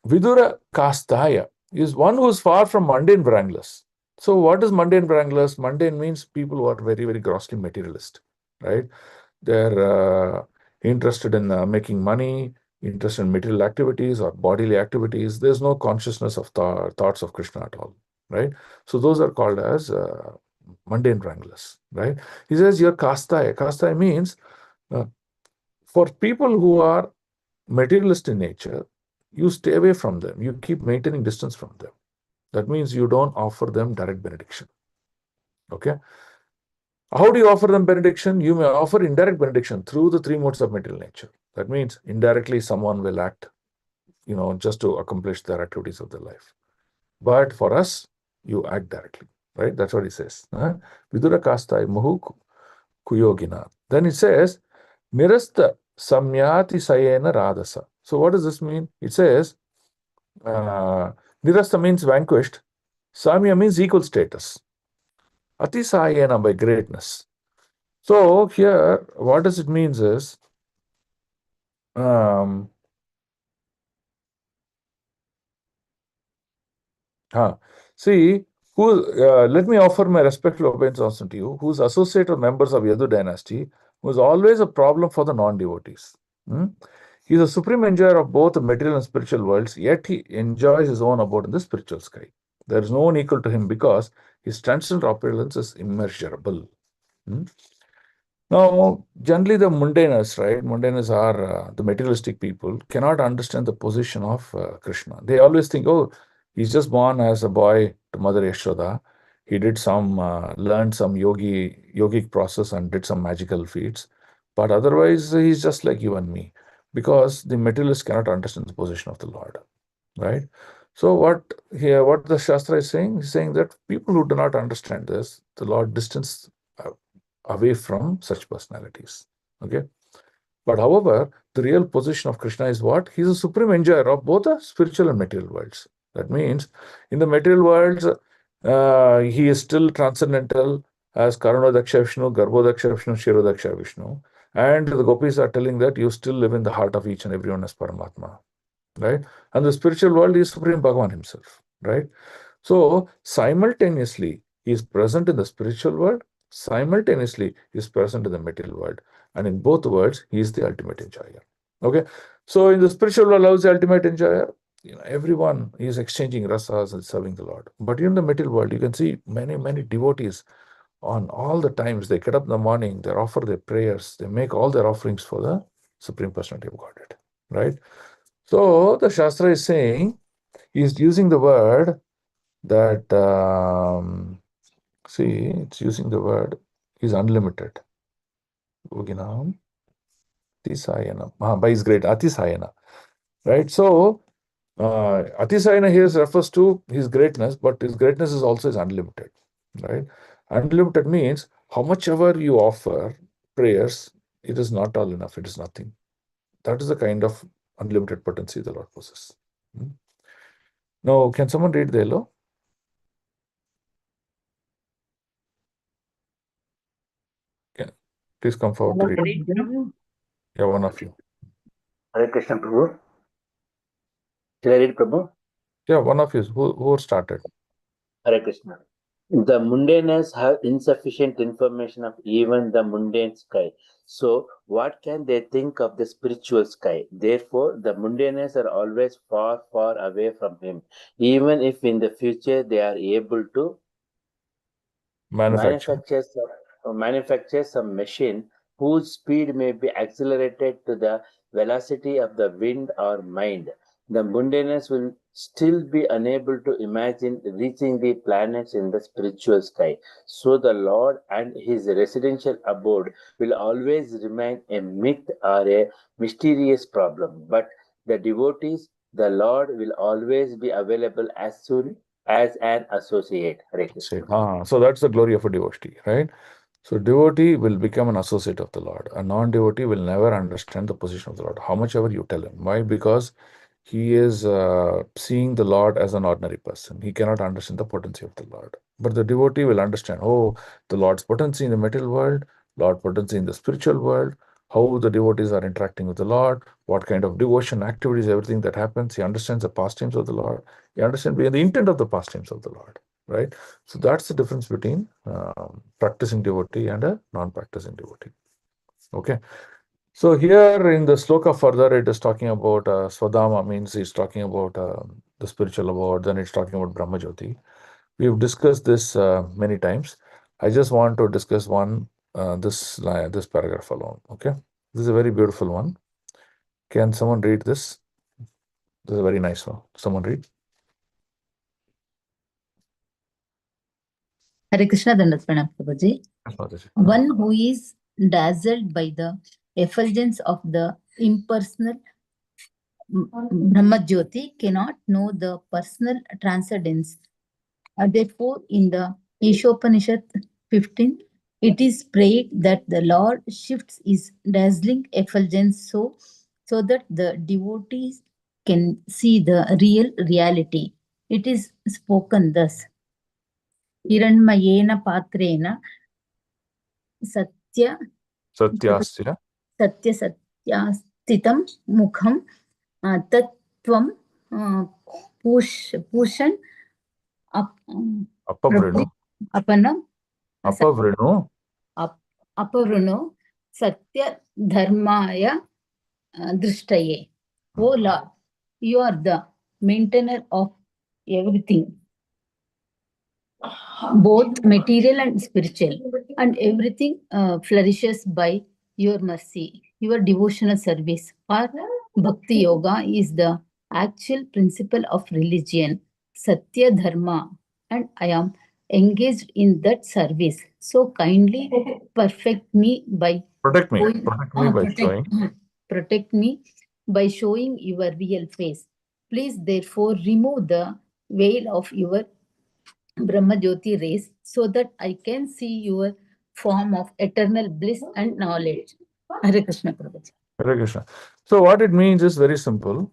Vidura Kastaya is one who is far from mundane wranglers. So what is mundane wranglers? Mundane means people who are very, very grossly materialist, right? They're interested in making money, interested in material activities or bodily activities. There's no consciousness of thoughts of Krishna at all, right? So those are called as mundane wranglers, right? He says you're kastaya. Kastaya means uh, for people who are materialist in nature, you stay away from them. You keep maintaining distance from them. That means you don't offer them direct benediction. Okay? How do you offer them benediction? You may offer indirect benediction through the three modes of material nature. That means indirectly someone will act, just to accomplish their activities of their life. But for us, you act directly, right? That's what he says. Vidura kastai muhu kuyogina. Then it says, nirasta samyati sayena radasa. So what does this mean? It says, nirasta means vanquished. Samya means equal status. Atisayena by greatness. So here, what does it means is, see, let me offer my respectful obeisance to you, who's associate members of Yadu dynasty, who is always a problem for the non-devotees. He is a supreme enjoyer of both the material and spiritual worlds, yet he enjoys his own abode in the spiritual sky. There is no one equal to him because his transcendental opulence is immeasurable. Now, generally the mundaners, right? Mundaners are the materialistic people, cannot understand the position of Krishna. They always think, oh, he's just born as a boy to Mother Yashoda. He did learned some yogic process and did some magical feats. But otherwise, he's just like you and me, because the materialist cannot understand the position of the Lord, right? So what the Shastra is saying? He's saying that people who do not understand this, the Lord distance away from such personalities. Okay. But however, the real position of Krishna is what? He is a supreme enjoyer of both the spiritual and material worlds. That means in the material worlds, he is still transcendental as Karuna Daksha Vishnu, Garbho Daksha Vishnu, Shiro Daksha Vishnu. And the gopis are telling that you still live in the heart of each and everyone as Paramatma. Right? And the spiritual world is Supreme Bhagavan himself. Right? So simultaneously, he is present in the spiritual world, simultaneously he is present in the material world, and in both worlds he is the ultimate enjoyer. Okay, so in the spiritual world, how is the ultimate enjoyer? Everyone is exchanging rasas and serving the Lord. But in the material world, you can see many devotees on all the times. They get up in the morning, they offer their prayers, they make all their offerings for the Supreme Personality of Godhead, right? So the Shastra is saying, he is using the word that see, it's using the word is unlimited. Yoginam Atisayana. By his great Atisayana. Right? So Atisayana here refers to his greatness, but his greatness is also is unlimited. Right? Unlimited means how much ever you offer prayers, it is not all enough, it is nothing. That is the kind of unlimited potency the Lord possesses. Now, can someone read the yellow? Please come forward to read. Yeah, one of you. Hare Krishna Prabhu. Shall I read Prabhu? Yeah, one of you. Who started? Hare Krishna. The mundanes have insufficient information of even the mundane sky. So, what can they think of the spiritual sky? Therefore, the mundanes are always far, far away from him, even if in the future they are able to manufacture some machine whose speed may be accelerated to the velocity of the wind or mind. the mundaners will still be unable to imagine reaching the planets in the spiritual sky. So the Lord and his residential abode will always remain a myth or a mysterious problem. But the devotees, the Lord will always be available as soon as an associate. Hare Krishna. So that's the glory of a devotee, right? So devotee will become an associate of the Lord. A non-devotee will never understand the position of the Lord, how much ever you tell him. Why? Because he is seeing the Lord as an ordinary person. He cannot understand the potency of the Lord. But the devotee will understand, oh, the Lord's potency in the material world, Lord potency in the spiritual world, how the devotees are interacting with the Lord, what kind of devotion, activities, everything that happens. He understands the pastimes of the Lord. He understands the intent of the pastimes of the Lord, right? So that's the difference between practicing devotee and a non-practicing devotee. Okay. So here in the sloka further, it is talking about Swadama, means it's talking about the spiritual abode, then it's talking about Brahmajyoti. We've discussed this many times. I just want to discuss this paragraph alone. Okay. This is a very beautiful one. Can someone read this? This is a very nice one. Someone read. Hare Krishna Dandat Pranam Prabhuji. One who is dazzled by the effulgence of the impersonal Brahmajyoti cannot know the personal transcendence. Therefore, in the Ishopanishad 15, it is prayed that the Lord shifts his dazzling effulgence so that the devotees can see the real reality. It is spoken thus. Hiranmayena patrena satya satyastitam mukham tattvam pushan apanam apavruno satya dharmaya drishtaye. O Lord, you are the maintainer of everything, both material and spiritual, and everything flourishes by your mercy. Your devotional service or bhakti yoga is the actual principle of religion, Satya Dharma, and I am engaged in that service. So kindly perfect me by Protect me. showing- Protect me by showing. protect me by showing your real face. Please therefore remove the veil of your Brahmajyoti rays so that I can see your form of eternal bliss and knowledge. Hare Krishna Prabhuji. Hare Krishna. So what it means is very simple.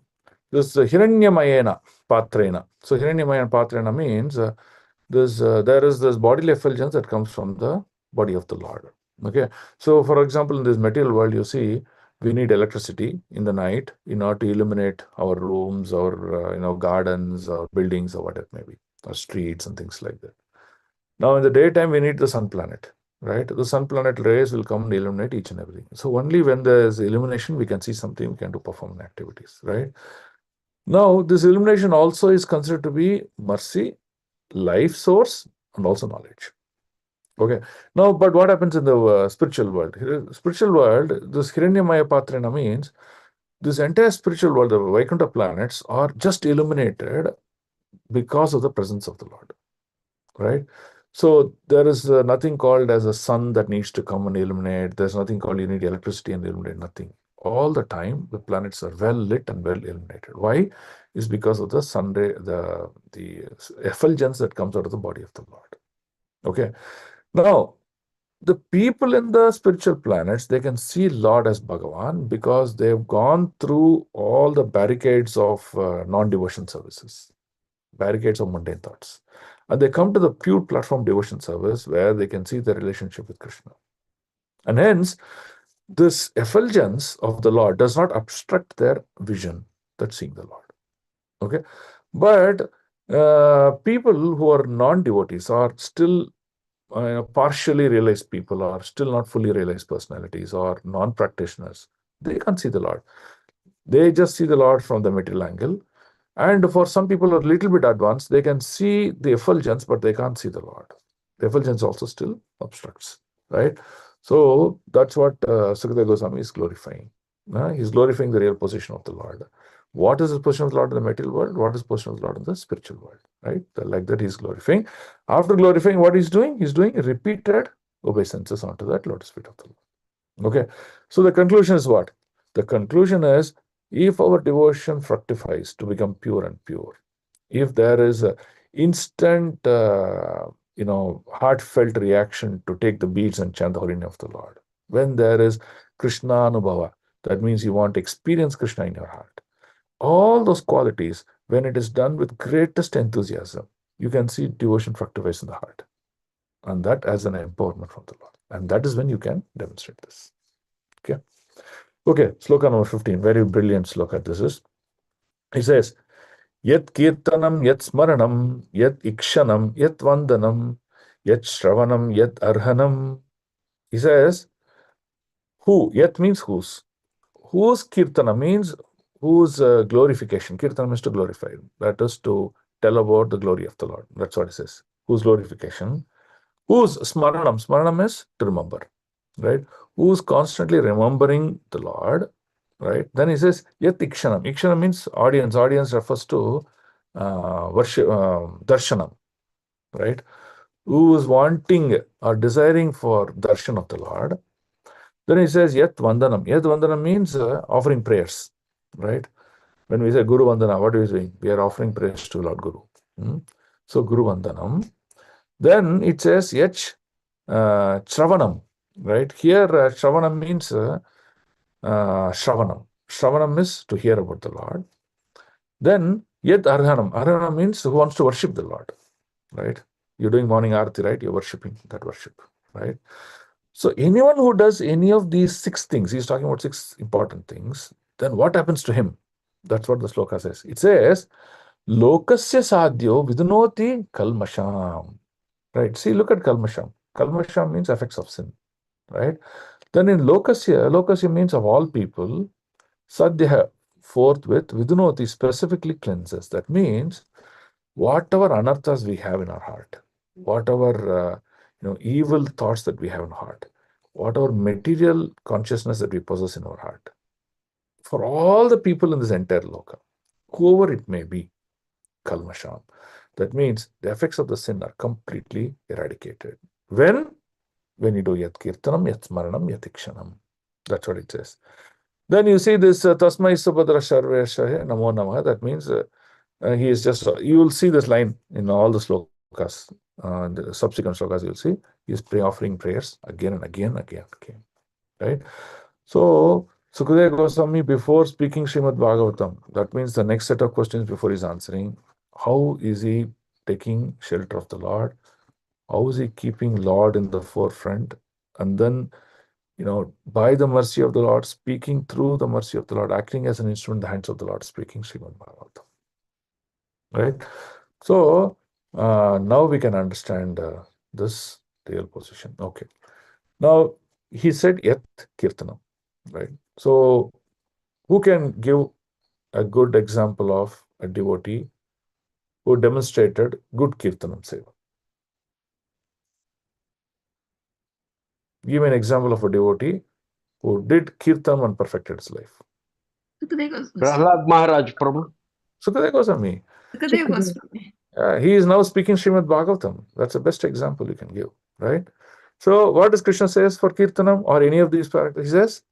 This Hiranyamayena Patrena. So Hiranyamayena Patrena means there is this bodily effulgence that comes from the body of the Lord. Okay. So for example, in this material world, you see, we need electricity in the night in order to illuminate our rooms or gardens or buildings or whatever it may be, or streets and things like that. Now in the daytime, we need the sun planet, right? The sun planet rays will come and illuminate each and everything. So only when there's illumination, we can see something, we can do performance activities, right? Now, this illumination also is considered to be mercy, life source, and also knowledge. Okay. Now, but what happens in the spiritual world? Spiritual world, this Hiranyamaya Patrina means this entire spiritual world, the Vaikuntha planets, are just illuminated because of the presence of the Lord, right? So there is nothing called as a sun that needs to come and illuminate. There's nothing called you need electricity and illuminate, nothing. All the time, the planets are well lit and well illuminated. Why? Is because of the sun ray, the effulgence that comes out of the body of the Lord. Okay. Now, the people in the spiritual planets, they can see Lord as Bhagavan because they've gone through all the barricades of non-devotion services, barricades of mundane thoughts. And they come to the pure platform devotion service where they can see the relationship with Krishna. And hence, this effulgence of the Lord does not obstruct their vision that's seeing the Lord. Okay. But people who are non-devotees are still partially realized people, or still not fully realized personalities, or non-practitioners. They can't see the Lord. They just see the Lord from the material angle. And for some people who are a little bit advanced, they can see the effulgence, but they can't see the Lord. The effulgence also still obstructs, right? So that's what Sukadeva Goswami is glorifying. He's glorifying the real position of the Lord. What is the position of the Lord in the material world? What is the position of the Lord in the spiritual world? Right? Like that, he's glorifying. After glorifying, what he's doing? He's doing repeated obeisances onto that lotus feet of the Lord. Okay. So the conclusion is what? The conclusion is, if our devotion fructifies to become pure and pure, if there is a instant, heartfelt reaction to take the beads and chant the holy name of the Lord, when there is Krishna Anubhava, that means you want to experience Krishna in your heart. All those qualities, when it is done with greatest enthusiasm, you can see devotion fructifies in the heart. And that as an empowerment from the Lord. And that is when you can demonstrate this. Okay. Okay, sloka number 15. Very brilliant sloka this is. He says, Yat kirtanam, yat smaranam, yat ikshanam, yat vandanam, yat shravanam, yat arhanam. He says, who? Yat means whose. Whose kirtana means whose glorification. Kirtana means to glorify. That is to tell about the glory of the Lord. That's what it says. Whose glorification. Whose smaranam. Smaranam is to remember. Right? Who's constantly remembering the Lord. Right? Then he says, Yat ikshanam. Ikshanam means audience. Audience refers to worship, darshanam. Right? Who is wanting or desiring for darshan of the Lord. Then he says, Yat Vandanam. Yat Vandanam means offering prayers, right? When we say Guru Vandana, what are we doing? We are offering prayers to Lord Guru. So, Guru Vandanam. Then it says, Yach Shravanam, right? Here, Shravanam means Shravanam. Shravanam is to hear about the Lord. Then, Yat Arhanam. Arhanam means who wants to worship the Lord, right? You're doing morning arati, right? You're worshiping that worship, right? So anyone who does any of these 6 things, he's talking about 6 important things, then what happens to him? That's what the sloka says. It says, Lokasya sadhyo vidunoti kalmasham. Right? See, look at kalmasham. Kalmasham means effects of sin. Right? Then in lokasya means of all people, sadhya, forthwith, vidunoti specifically cleanses. That means whatever anarthas we have in our heart, whatever evil thoughts that we have in heart, whatever material consciousness that we possess in our heart, for all the people in this entire loka, whoever it may be, kalmasham. That means the effects of the sin are completely eradicated. When you do yat kirtanam, yat smaranam, yat ikshanam. That's what it says. Then you see this tasmai subhadra sharveshahe namo namaha. That means he is just, you will see this line in all the slokas, the subsequent slokas you'll see, he is offering prayers again and again, right? So, Sukadeva Goswami, before speaking Srimad Bhagavatam, that means the next set of questions before he's answering, how is he taking shelter of the Lord? How is he keeping Lord in the forefront? And then, by the mercy of the Lord, speaking through the mercy of the Lord, acting as an instrument in the hands of the Lord, speaking Srimad Bhagavatam. Right? So, now we can understand this real position. Okay. Now, he said Yat Kirtanam. Right? So, who can give a good example of a devotee who demonstrated good Kirtanam seva? Give me an example of a devotee who did Kirtanam and perfected his life. Prahlad Maharaj Prabhu. Sukadeva Goswami. Sukadeva Goswami. He is now speaking Srimad Bhagavatam. That's the best example you can give, right? So, what does Krishna says for Kirtanam or any of these characters? He says,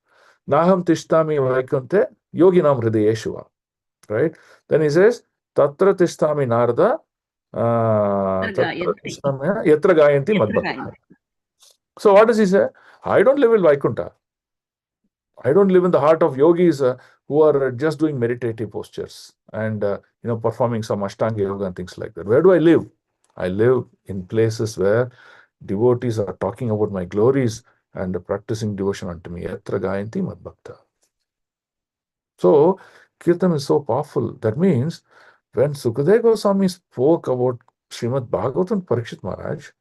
Naham tishtami vaikunte yoginam hridayeshuva. Right? Then he says, Tatra tishtami narada yatra gayanti madbhakta. So, what does he say? I don't live in Vaikunta. I don't live in the heart of yogis who are just doing meditative postures and performing some Ashtanga yoga and things like that. Where do I live? I live in places where devotees are talking about my glories and practicing devotion unto me. Yatra gayanti madbhakta. So, Kirtan is so powerful. That means when Sukadeva Goswami spoke about Srimad Bhagavatam Parikshit Maharaj,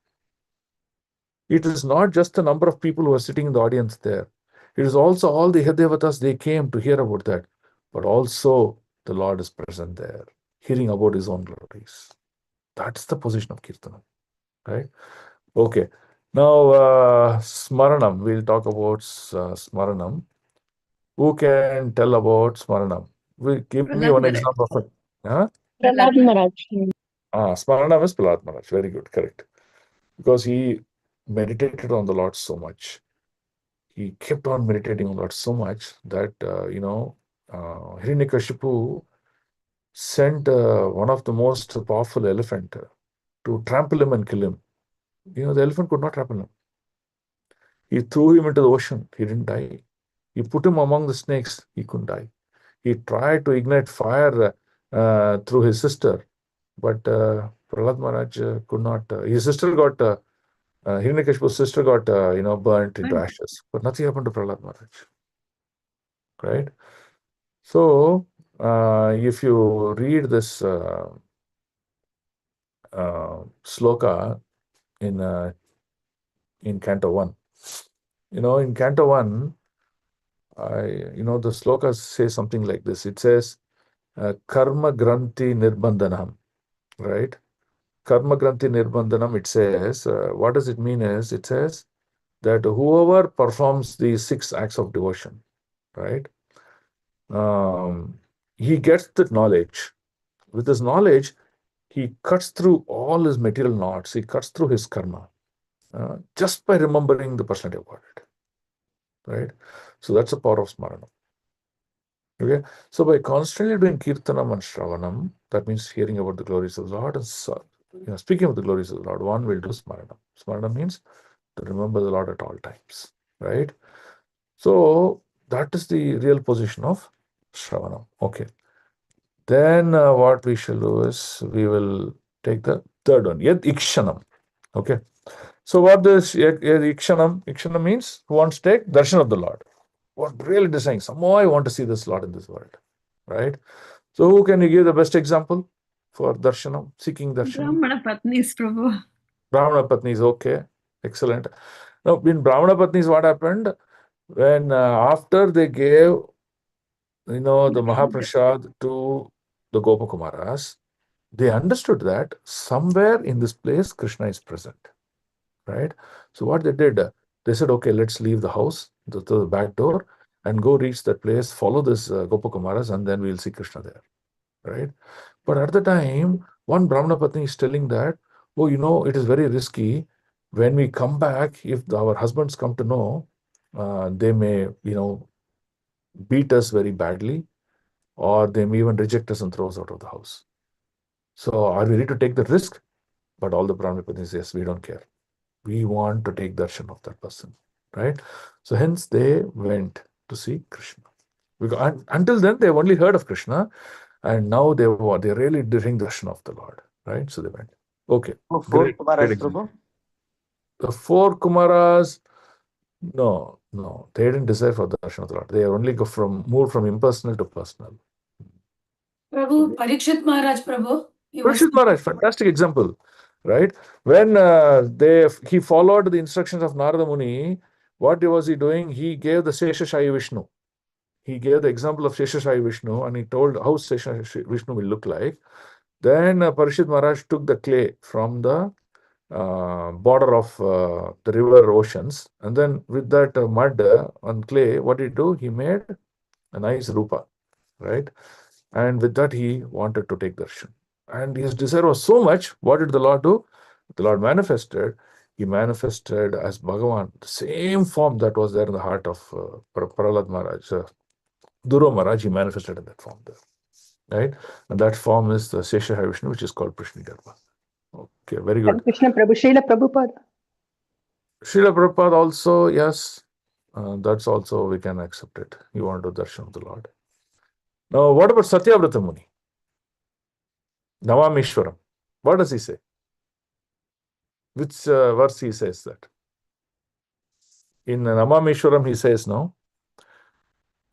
it is not just the number of people who are sitting in the audience there. It is also all the Devatas, they came to hear about that. But also the Lord is present there, hearing about his own glories. That's the position of Kirtanam. Right? Okay. Now, Smaranam. We'll talk about Smaranam. Who can tell about Smaranam? Give me one example of it. Huh? Prahlad Maharaj. Smaranam is Prahlad Maharaj. Very good, correct. Because he meditated on the Lord so much. He kept on meditating on the Lord so much that, Hiranyakashipu sent one of the most powerful elephant to trample him and kill him. The elephant could not trample him. He threw him into the ocean. He didn't die. He put him among the snakes. He couldn't die. He tried to ignite fire through his sister, but Prahlad Maharaj could not. His sister got, Hiranyakashipu's sister got, burnt into ashes, but nothing happened to Prahlad Maharaj. Right? So, if you read this sloka in Canto 1, in Canto 1, the slokas say something like this. It says, Karma Granthi Nirbandhanam, right? Karma Granthi Nirbandhanam, it says, what does it mean is, it says that whoever performs these 6 acts of devotion, right, he gets the knowledge. With his knowledge, he cuts through all his material knots. He cuts through his karma just by remembering the personality of Godhead, right? So that's the power of Smaranam. Okay, so by constantly doing Kirtanam and Shravanam, that means hearing about the glories of the Lord, and speaking of the glories of the Lord, one will do Smaranam. Smaranam means to remember the Lord at all times, right? So that is the real position of Shravanam. Okay. Then what we shall do is we will take the third one, Yad Ikshanam. Okay. So what is Yad Ikshanam? Ikshanam means who wants to take darshan of the Lord. What really deciding? Somehow I want to see this Lord in this world, right? So who can you give the best example for darshanam, seeking darshanam? Brahmana Patnis, Prabhu. Brahmana Patnis, okay, excellent. Now in Brahmana Patnis, what happened when after they gave, the Mahaprasad to the Gopakumaras, they understood that somewhere in this place Krishna is present, right? So what they did, they said, okay, let's leave the house, the back door, and go reach that place, follow this Gopakumaras, and then we'll see Krishna there, right? But at the time, one Brahmana Patni is telling that, oh, it is very risky. When we come back, if our husbands come to know, they may, beat us very badly, or they may even reject us and throw us out of the house. So are we ready to take the risk? But all the Brahmana Patnis say, yes, we don't care. We want to take darshan of that person, right? So hence they went to see Krishna. Because until then, they've only heard of Krishna, and now they're really doing darshan of the Lord, right? So they went. Okay. Four Kumaras, Prabhu? The 4 Kumaras, no, they didn't desire for darshan of the Lord. They only moved from impersonal to personal. Prabhu, Parikshit Maharaj, Prabhu. Parikshit Maharaj, fantastic example, right? When he followed the instructions of Narada Muni, what was he doing? He gave the Sheshashayi Vishnu. He gave the example of Sheshashayi Vishnu, and he told how Sheshashayi Vishnu will look like. Then Parikshit Maharaj took the clay from the border of the river oceans, and then with that mud and clay, what did he do? He made a nice rupa, right? And with that, he wanted to take darshan. And his desire was so much. What did the Lord do? The Lord manifested. He manifested as Bhagavan, the same form that was there in the heart of Prahlad Maharaj, Dhruva Maharaj. He manifested in that form there, right? And that form is the Sheshashayi Vishnu, which is called Prishnigarbha. Okay, very good. Krishna Prabhu, Srila Prabhupada. Srila Prabhupada also, yes, that's also we can accept it. You want to darshan of the Lord. Now, what about Satyavrata Muni? Navamishwaram. What does he say? Which verse he says that? In Navamishwaram, he says, no,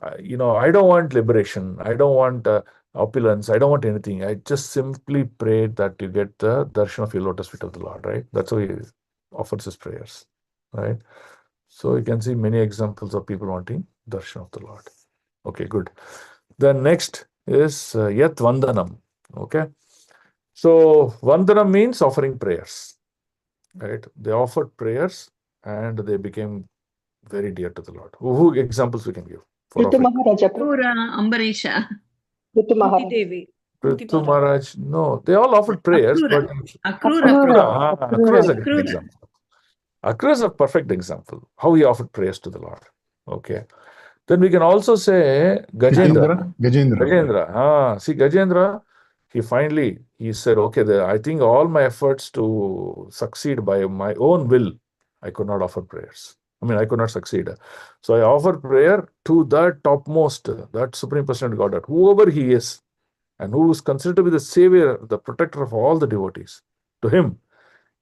I don't want liberation. I don't want opulence. I don't want anything. I just simply pray that you get the darshan of your lotus feet of the Lord, right? That's how he offers his prayers, right? So you can see many examples of people wanting darshan of the Lord. Okay, good. The next is Yat Vandanam. Okay. So Vandanam means offering prayers, right? They offered prayers and they became very dear to the Lord. Who examples we can give? Ritu Maharaja Prabhu. Ambarisha. Prithu Maharaj. Devi. Prithu Maharaj, no, they all offered prayers, but Akrura. Akrura is a great example. Akrura is a perfect example, how he offered prayers to the Lord. Okay. Then we can also say Gajendra. Gajendra. See, Gajendra, he said, okay, I think all my efforts to succeed by my own will, I could not offer prayers. I mean, I could not succeed. So I offer prayer to that topmost, that Supreme Personality of Godhead, whoever he is, and who is considered to be the savior, the protector of all the devotees. To him,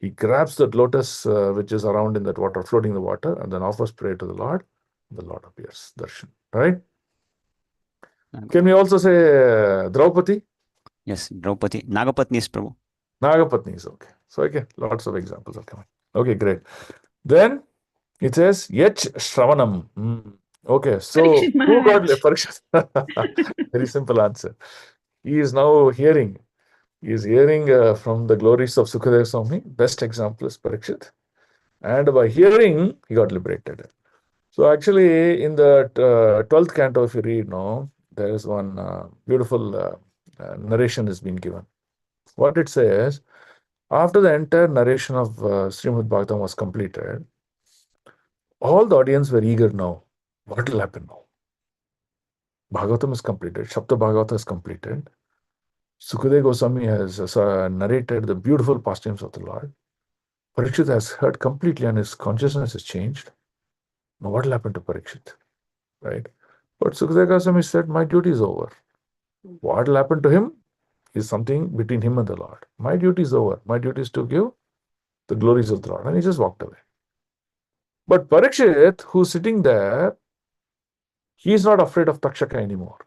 he grabs that lotus which is around in that water, floating in the water, and then offers prayer to the Lord. The Lord appears, darshan. Right? Can we also say Draupadi? Yes, Draupadi. Nagapatni is Prabhu. Nagapatni is okay. So again, lots of examples are coming. Okay, great. Then it says Yach Shravanam. Okay, so Parikshit who got Maharaj. Parikshit? Very simple answer. He is now hearing. He is hearing from the glories of Sukadeva Swami. Best example is Parikshit. And by hearing, he got liberated. So actually, in the 12th canto, if you read, there is one beautiful narration has been given. What it says, after the entire narration of Srimad Bhagavatam was completed, all the audience were eager now. What will happen now? Bhagavatam is completed, Shapta Bhagavata is completed. Sukadeva Goswami has narrated the beautiful pastimes of the Lord. Parikshit has heard completely and his consciousness has changed. Now what will happen to Parikshit? Right? But Sukadeva Goswami said, my duty is over. What will happen to him is something between him and the Lord. My duty is over. My duty is to give the glories of the Lord. And he just walked away. But Parikshit, who's sitting there, he is not afraid of Takshaka anymore.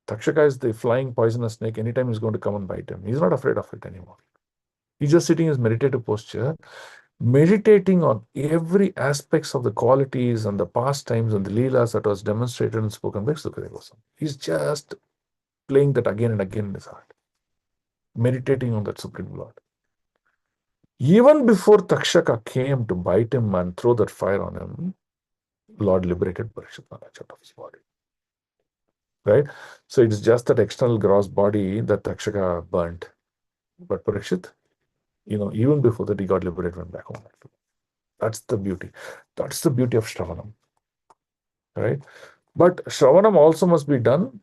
Takshaka is the flying poisonous snake. Anytime he's going to come and bite him. He's not afraid of it anymore. He's just sitting in his meditative posture, meditating on every aspects of the qualities and the pastimes and the leelas that was demonstrated and spoken by Sukadeva Goswami. He's just playing that again and again in his heart, meditating on that Supreme Lord. Even before Takshaka came to bite him and throw that fire on him, Lord liberated Parikshit Maharaj out of his body. Right? So it's just that external gross body that Takshaka burnt. But Parikshit, even before that, he got liberated, went back home. That's the beauty. That's the beauty of Shravanam. Right? But Shravanam also must be done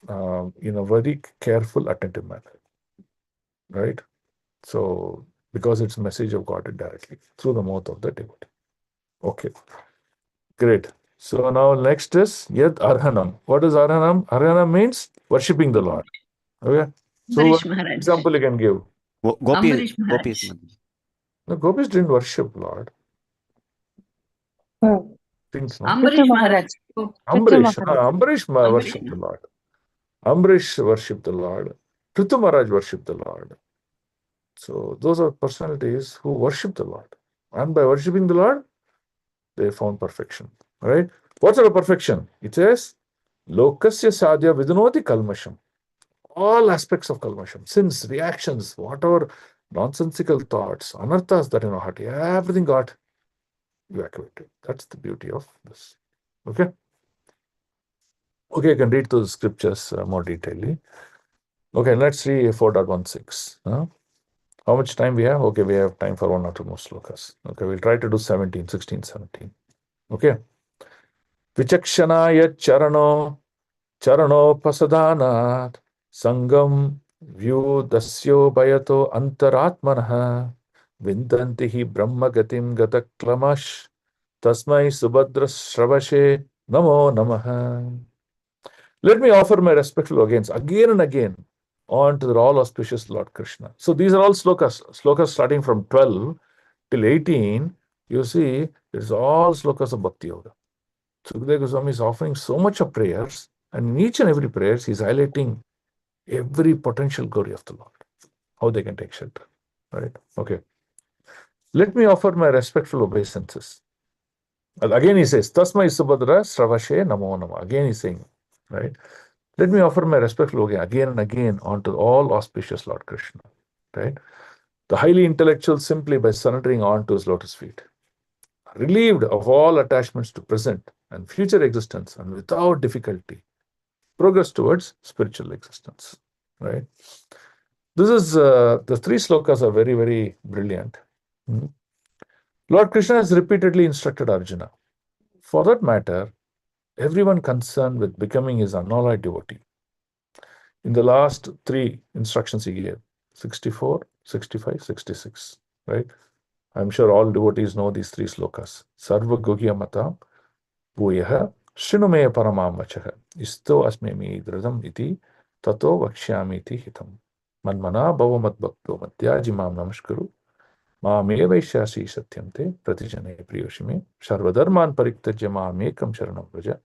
in a very careful, attentive manner. Right? So, because it's message of God directly through the mouth of the devotee. Okay. Great. So now next is Yad Arhanam. What is Arhanam? Arhanam means worshipping the Lord. Okay. So Ambarish what Maharaj. example you can give? Gopis. Maharaj. No, Gopis didn't worship Lord. Things, no? Ambarish Maharaj. Ambarish. Ambarish worshipped the Lord. Ambarish worshipped the Lord. Prithu Maharaj worshipped the Lord. So those are personalities who worship the Lord. And by worshipping the Lord, they found perfection. Right? What sort of perfection? It says, Lokasya sadhya vidunoti kalmasham. All aspects of kalmasham, sins, reactions, whatever nonsensical thoughts, anarthas that in our heart, everything got evacuated. That's the beauty of this. Okay? Okay, I can read those scriptures more detailedly. Okay, let's see 4.16. How much time we have? Okay, we have time for one or two more slokas. Okay, we'll try to do 16, 17. Okay. Vichakshanaya charanopasadanat sangam vyudasyo bayato antaratmanah vindanti brahmagatim gataklamash tasmai subhadra shravashe namo namaha. Let me offer my respectful obeisance again and again on to the all auspicious Lord Krishna. So these are all slokas starting from 12 till 18. You see, it's all slokas of Bhakti Yoga. Sukadeva Goswami is offering so much of prayers, and in each and every prayer, he's highlighting every potential glory of the Lord, how they can take shelter. Right? Okay. Let me offer my respectful obeisances. Again, he says, Tasmai Subhadra Sravashe Namo Nama. Again, he's saying, right? Let me offer my respectful again and again onto all auspicious Lord Krishna. Right? The highly intellectual simply by surrendering onto his lotus feet, relieved of all attachments to present and future existence, and without difficulty, progress towards spiritual existence, right? This is the three slokas are very, very brilliant. Lord Krishna has repeatedly instructed Arjuna. For that matter, everyone concerned with becoming his unalloyed devotee. In the last three instructions he gave, 64, 65, 66, right? I'm sure all devotees know these three slokas. Sarva Guhya Mata Bhuyaha Shrinumeya Paramam Vachaha Isto Asmemi Dradam Iti Tato Vakshyami Iti Hitam Manmana Bhavamat Bhakto Matyajimam Namaskaru Mamevaishyasi Satyamte Pratijane Priyoshime Sarvadharman Pariktajya Mamekam Sharanam Vraja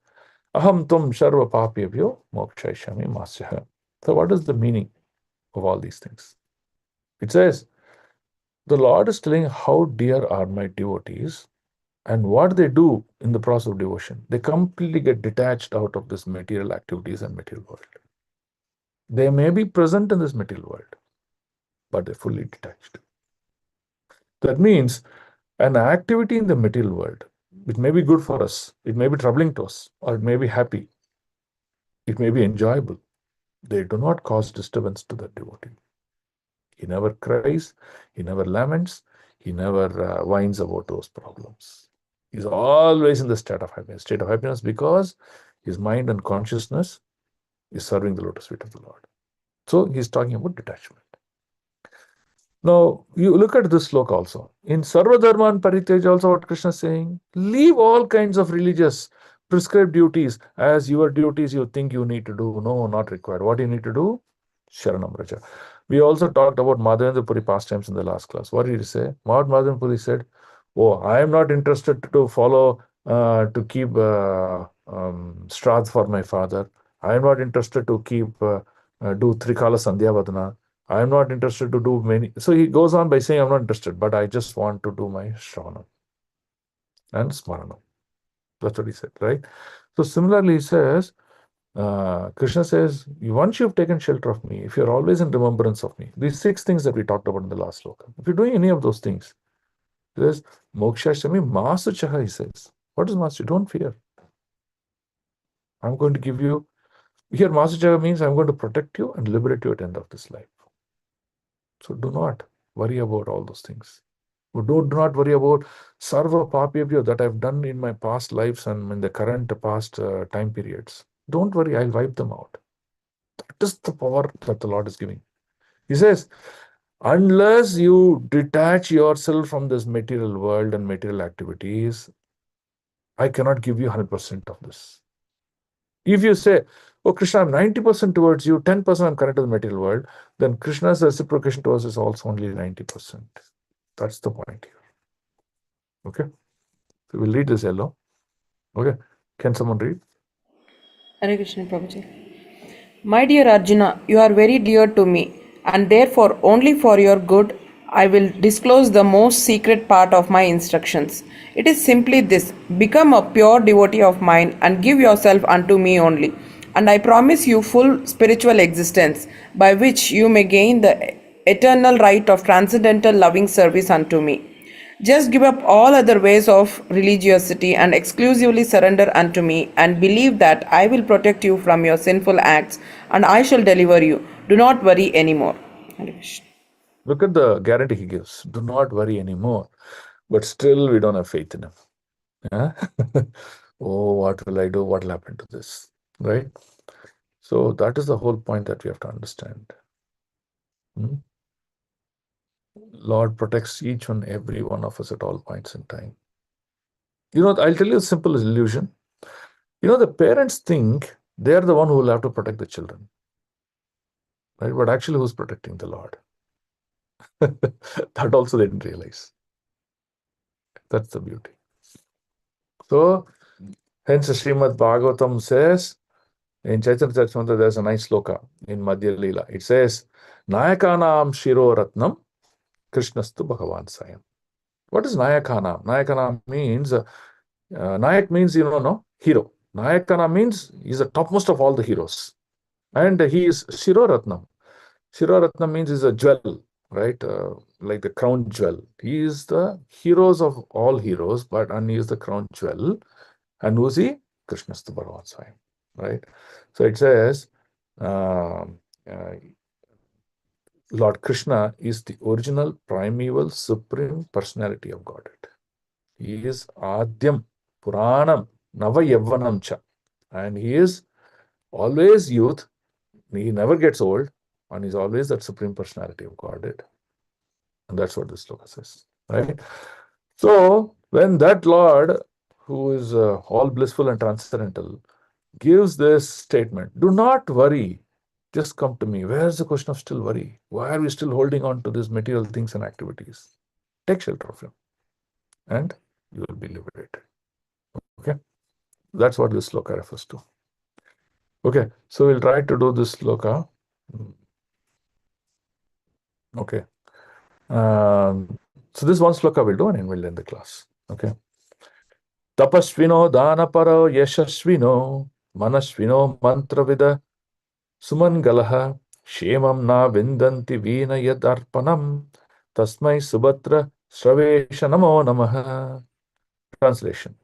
Aham Tum Sarva Papyabhyo Mokshaishami Masyaha. So what is the meaning of all these things? It says, the Lord is telling how dear are my devotees and what they do in the process of devotion. They completely get detached out of this material activities and material world. They may be present in this material world, but they're fully detached. That means an activity in the material world, it may be good for us, it may be troubling to us, or it may be happy, it may be enjoyable. They do not cause disturbance to the devotee. He never cries, he never laments, he never whines about those problems. He's always in the state of happiness because his mind and consciousness is serving the lotus feet of the Lord. So he's talking about detachment. Now, you look at this sloka also. In Sarva Dharman Parityaja also what Krishna is saying, leave all kinds of religious prescribed duties as your duties you think you need to do. No, not required. What you need to do? Sharanam Raja. We also talked about Madhavendra Puri pastimes in the last class. What did he say? Madhavendra Puri said, oh, I am not interested to follow, to keep Shraddh for my father. I am not interested to keep, do Trikala Sandhya Vadana. I am not interested to do many. So he goes on by saying, I'm not interested, but I just want to do my Shravanam and Smaranam. That's what he said, right? So similarly, he says, Krishna says, once you've taken shelter of me, if you're always in remembrance of me, these 6 things that we talked about in the last sloka, if you're doing any of those things, he says, Mokshashami Masuchaha, he says. What is Masu? Don't fear. I'm going to give you, here Masuchaha means I'm going to protect you and liberate you at the end of this life. So do not worry about all those things. Do not worry about sarva papyabhyo that I've done in my past lives and in the current past time periods. Don't worry, I'll wipe them out. That is the power that the Lord is giving. He says, unless you detach yourself from this material world and material activities, I cannot give you 100% of this. If you say, oh, Krishna, I'm 90% towards you, 10% I'm connected to the material world, then Krishna's reciprocation to us is also only 90%. That's the point here. Okay? So we'll read this yellow. Okay? Can someone read? Hare Krishna Prabhuji. My dear Arjuna, you are very dear to me, and therefore only for your good I will disclose the most secret part of my instructions. It is simply this: become a pure devotee of mine and give yourself unto me only, and I promise you full spiritual existence, by which you may gain the eternal right of transcendental loving service unto me. Just give up all other ways of religiosity and exclusively surrender unto me, and believe that I will protect you from your sinful acts and I shall deliver you. Do not worry anymore. Look at the guarantee he gives. Do not worry anymore. But still, we don't have faith in him. Yeah? Oh, what will I do? What will happen to this? Right? So that is the whole point that we have to understand. Lord protects each and every one of us at all points in time. You know, I'll tell you a simple illusion. You know, the parents think they're the one who will have to protect the children. Right? But actually, who's protecting the Lord? That also they didn't realize. That's the beauty. So, hence Srimad Bhagavatam says, in Chaitanya Charitamrita, there's a nice sloka in Madhya Leela. It says, Nayakanam Shiro Ratnam Krishnastu Bhagavan Sayam. What is Nayakanam? Nayakanam means, Nayak means, hero. Nayakana means he's the topmost of all the heroes. And he is Shiro Ratnam. Shiro Ratnam means he's a jewel, right? Like the crown jewel. He is the heroes of all heroes, and he is the crown jewel. And who's he? Krishnastu Bhagavan Swayam. right? So it says, um, uh, Lord Krishna is the original, primeval, supreme personality of Godhead. He is Adyam, Puranam, Nava Yavvanam Cha. And he is always youth. He never gets old. And he's always that supreme personality of Godhead. And that's what this sloka says, right? So when that Lord, who is all blissful and transcendental, gives this statement, do not worry, just come to me. Where's the question of still worry? Why are we still holding on to these material things and activities? Take shelter of him and you will be liberated. Okay, that's what this sloka refers to. Okay, so we'll try to do this sloka. Okay, so this one sloka we'll do and then we'll end the class. Okay. Tapasvino danaparo yashasvino manasvino mantravida Sumangalaha Shemam na Vindanti Veena Yadarpanam Tasmai Subhatra Sravesha Namo Namaha. Translation.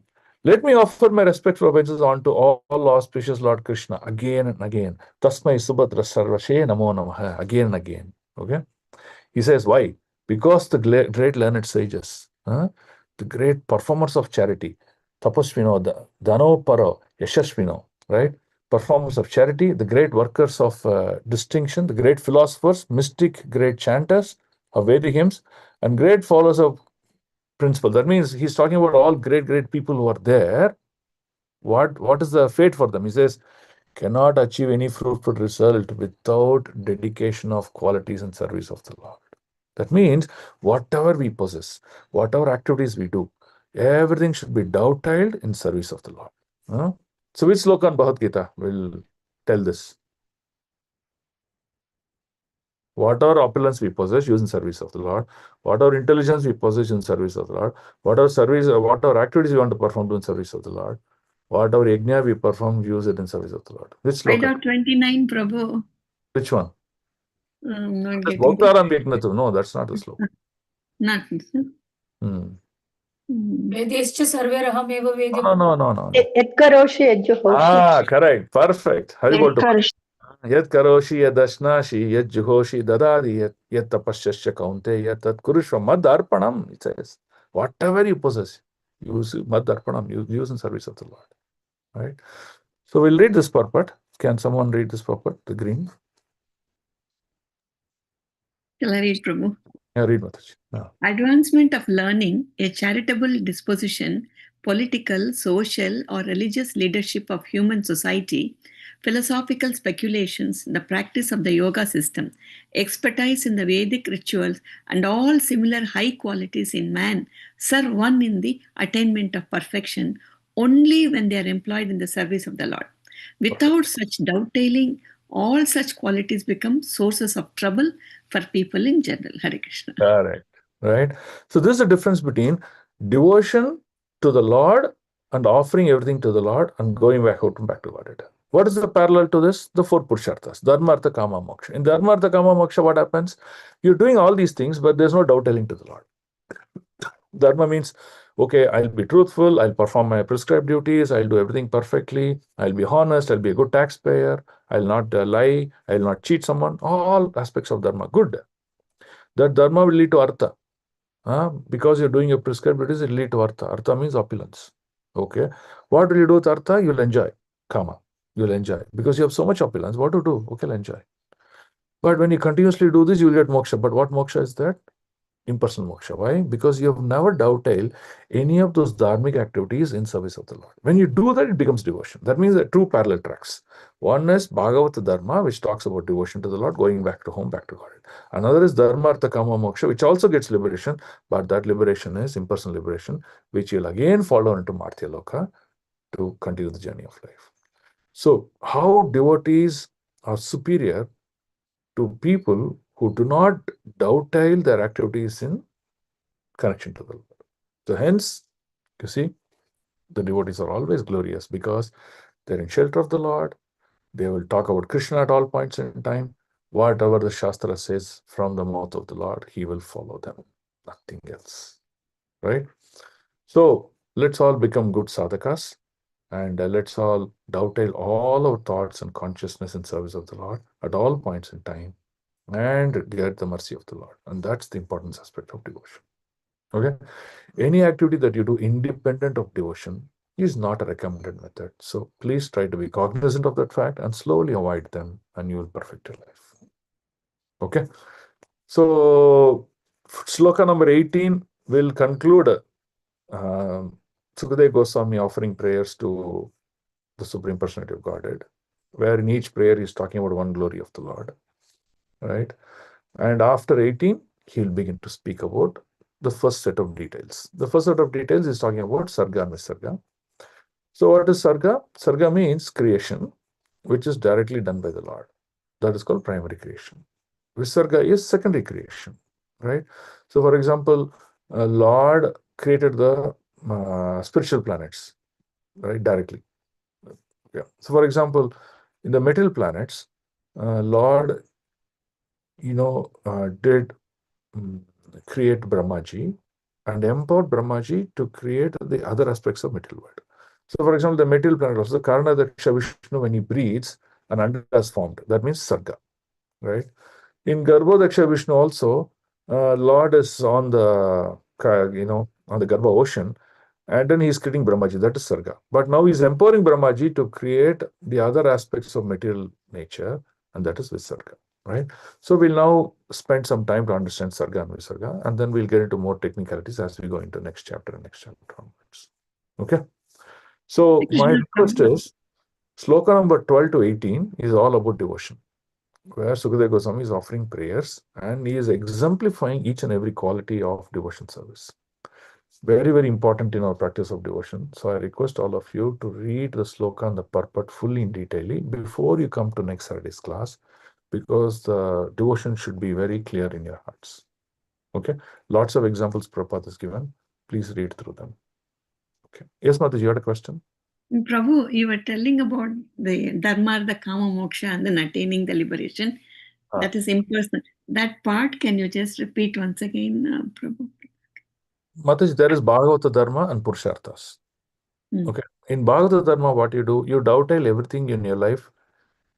Let me offer my respectful obeisances unto all auspicious Lord Krishna again and again. Tasmai Subhatra Sarvashe Namo Namaha. Again and again. Okay. He says, why? Because the great learned sages, the great performers of charity, Tapasvino, Dano Paro, Yashasvino, right? Performers of charity, the great workers of distinction, the great philosophers, mystic, great chanters of Vedic hymns, and great followers of principle. That means he's talking about all great people who are there. What is the fate for them? He says, cannot achieve any fruitful result without dedication of qualities and service of the Lord. That means whatever we possess, whatever activities we do, everything should be dovetailed in service of the Lord. So which sloka in Bhagavad Gita will tell this? Whatever opulence we possess, use in service of the Lord. Whatever intelligence we possess in service of the Lord. Whatever activities we want to perform, do in service of the Lord. Whatever yajna we perform, use it in service of the Lord. Which sloka? 29, Prabhu. Which one? I'm not That's getting it. Bhaktaram Yajnatu. No, that's not the sloka. Not. Vedescha sarveraham eva No. Yat karoshi yajjuhoshi. Correct. Perfect. Haribol to Karoshi. Yat karoshi yad ashnashi yad juhoshi dadadi yat tapasyasya kaunte yat tat kurushva mad arpanam, it says. Whatever you possess, use mad arpanam, use in service of the Lord. Right? So we'll read this purport. Can someone read this purport? The green. Shall I read, Prabhu? Yeah, read Mataji. Yeah. Advancement of learning, a charitable disposition, political, social, or religious leadership of human society, philosophical speculations, the practice of the yoga system, expertise in the Vedic rituals, and all similar high qualities in man serve one in the attainment of perfection only when they are employed in the service of the Lord. Without such dovetailing, all such qualities become sources of trouble for people in general. Hare Krishna. Correct. Right? So this is the difference between devotion to the Lord and offering everything to the Lord and going back out and back to God. What is the parallel to this? The four Purusharthas, Dharma, Artha, Kama, Moksha. In Dharma, Artha, Kama, Moksha, what happens? You're doing all these things, but there's no dovetailing to the Lord. Dharma means, okay, I'll be truthful, I'll perform my prescribed duties, I'll do everything perfectly, I'll be honest, I'll be a good taxpayer, I'll not lie, I'll not cheat someone, all aspects of Dharma, good. That Dharma will lead to Artha. Because you're doing your prescribed duties, it will lead to Artha. Artha means opulence. Okay. What will you do with Artha? You'll enjoy. Kama. You'll enjoy. Because you have so much opulence. What to do? Okay, I'll enjoy. But when you continuously do this, you'll get moksha. But what moksha is that? Impersonal moksha. Why? Because you have never dovetailed any of those dharmic activities in service of the Lord. When you do that, it becomes devotion. That means there are two parallel tracks. One is Bhagavata Dharma, which talks about devotion to the Lord, going back to home, back to God. Another is Dharma, Artha, Kama, Moksha, which also gets liberation, but that liberation is impersonal liberation, which you'll again follow into Martya Loka to continue the journey of life. So, how devotees are superior to people who do not dovetail their activities in connection to the Lord. So hence, you see, the devotees are always glorious because they're in shelter of the Lord. They will talk about Krishna at all points in time. Whatever the Shastra says from the mouth of the Lord, he will follow them. Nothing else. Right? So let's all become good sadhakas And let's all dovetail all our thoughts and consciousness in service of the Lord at all points in time and get the mercy of the Lord. And that's the importance aspect of devotion. Okay? Any activity that you do independent of devotion is not a recommended method. So please try to be cognizant of that fact and slowly avoid them, and you will perfect your life. Okay? So, sloka number 18 will conclude Sukadeva Goswami offering prayers to the Supreme Personality of Godhead, where in each prayer he is talking about one glory of the Lord. Right? And after 18, he will begin to speak about the first set of details. The first set of details is talking about Sarga and Visarga. So what is Sarga? Sarga means creation, which is directly done by the Lord. That is called primary creation. Visarga is secondary creation, right? So for example, Lord created the spiritual planets, right, directly. Yeah. So for example, in the material planets, Lord, did create Brahmaji and empowered Brahmaji to create the other aspects of material world. So, for example, the material planet also, the Karna Daksha Vishnu, when he breathes, an anda is formed. That means Sarga, right? In Garbho Daksha Vishnu also, Lord is on the, on the Garbha ocean, and then he's creating Brahmaji. That is Sarga. But now he's empowering Brahmaji to create the other aspects of material nature, and that is Visarga. Right? So we'll now spend some time to understand Sarga and Visarga, and then we'll get into more technicalities as we go into next chapter and next chapter onwards. Okay? So my request is, sloka number 12 to 18 is all about devotion, where Sukadeva Goswami is offering prayers, and he is exemplifying each and every quality of devotion service. Very, very important in our practice of devotion. So I request all of you to read the sloka and the purport fully in detail before you come to next Saturday's class, because the devotion should be very clear in your hearts. Okay? Lots of examples Prabhupada has given. Please read through them. Okay. Yes, Mataji, you had a question? Prabhu, you were telling about the Dharma, the Kama Moksha, and then attaining the liberation. That is impersonal. That part, can you just repeat once again, Prabhu? Mataji, there is Bhagavata Dharma and Purusharthas. Okay. In Bhagavata Dharma, what you do, you dovetail everything in your life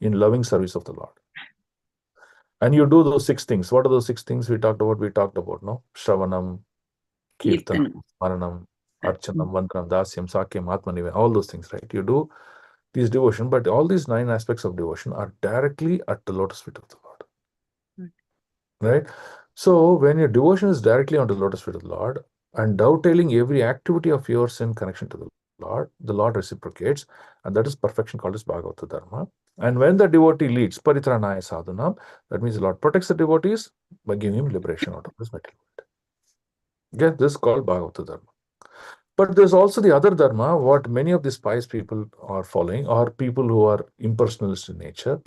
in loving service of the Lord. And you do those 6 things. What are those 6 things we talked about? We talked about, no? Shravanam, Kirtanam, Maranam, Archanam, Vandanam, Dasyam, Sakyam, Atmanivam, all those things, right? You do these devotion, but all these 9 aspects of devotion are directly at the lotus feet of the Lord. Right? So when your devotion is directly on the lotus feet of the Lord and dovetailing every activity of yours in connection to the Lord reciprocates, and that is perfection called as Bhagavata Dharma. And when the devotee leads Paritranaya Sadhanam, that means the Lord protects the devotees by giving him liberation out of this material world. Okay, this is called Bhagavata Dharma. But there's also the other Dharma, what many of these pious people are following, are people who are impersonalist in nature,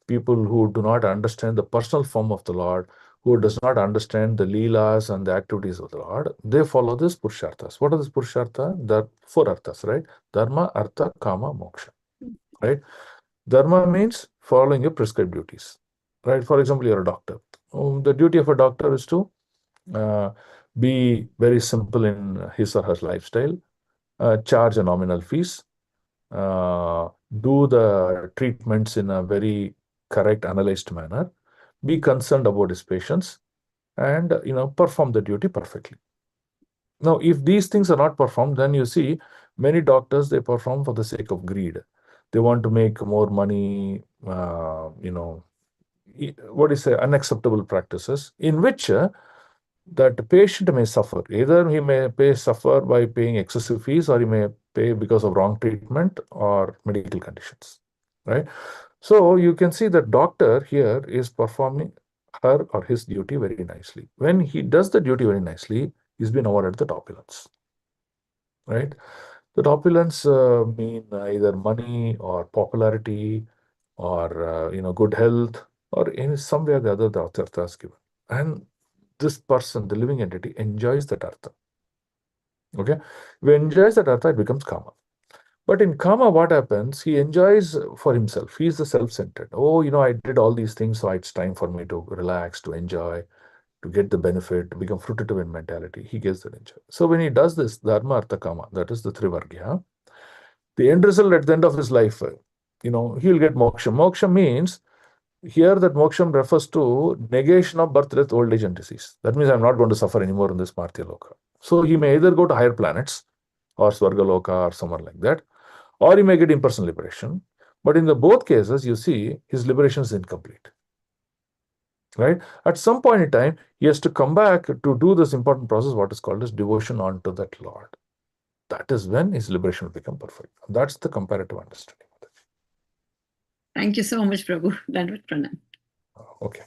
people who do not understand the personal form of the Lord, who does not understand the leelas and the activities of the Lord. They follow this Purusharthas. What are these Purushartha? The 4 arthas, right? Dharma, Artha, Kama, Moksha. Right? Dharma means following your prescribed duties. Right? For example, you're a doctor. The duty of a doctor is to be very simple in his or her lifestyle, charge a nominal fees, do the treatments in a very correct, analyzed manner, be concerned about his patients, and perform the duty perfectly. Now, if these things are not performed, then you see many doctors, they perform for the sake of greed. They want to make more money, what is unacceptable practices in which that the patient may suffer. Either he may suffer by paying excessive fees, or he may pay because of wrong treatment or medical conditions, right? So you can see that doctor here is performing her or his duty very nicely. When he does the duty very nicely, he's been awarded the opulence, right? The opulence mean either money or popularity or good health, or in some way or the other the artha is given. And this person, the living entity, enjoys that artha. Okay? When he enjoys that artha, it becomes kama. But in kama, what happens? He enjoys for himself. He is the self-centered. Oh, I did all these things, so it's time for me to relax, to enjoy, to get the benefit, to become fruitative in mentality. He gets that enjoy. So when he does this, dharma, artha, kama, that is the trivargya, The end result at the end of his life, he will get moksha. Moksha means here that moksham refers to negation of birth, death, old age, and disease. That means I'm not going to suffer anymore in this Parthiya Loka. So he may either go to higher planets or Swargaloka or somewhere like that, or he may get impersonal liberation. But in the both cases, you see his liberation is incomplete. Right? At some point in time, he has to come back to do this important process, what is called as devotion unto that Lord. That is when his liberation will become perfect. That's the comparative understanding. Thank you so much, Prabhu. Dandavat Pranam. Okay.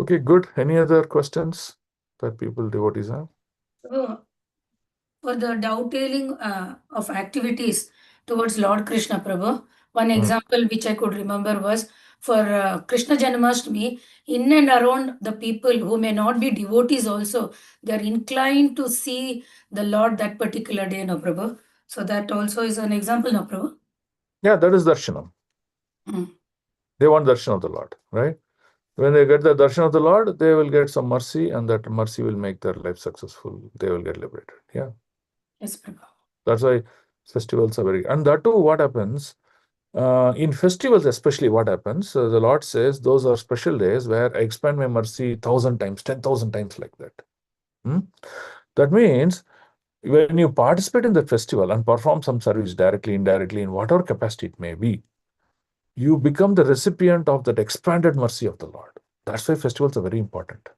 Okay, good. Any other questions that people, devotees have? For the dovetailing of activities towards Lord Krishna, Prabhu, one example which I could remember was for Krishna Janmashtami, in and around the people who may not be devotees also, they are inclined to see the Lord that particular day, no Prabhu. So that also is an example, no Prabhu. Yeah, that is darshanam. They want darshan of the Lord, right? When they get the darshan of the Lord, they will get some mercy, and that mercy will make their life successful. They will get liberated. Yeah. Yes, Prabhu. That's why festivals are very. And that too, what happens in festivals, especially, what happens? The Lord says those are special days where I expand my mercy 1,000 times, 10,000 times, like that. That means when you participate in the festival and perform some service directly, indirectly, in whatever capacity it may be, you become the recipient of that expanded mercy of the Lord. That's why festivals are very important.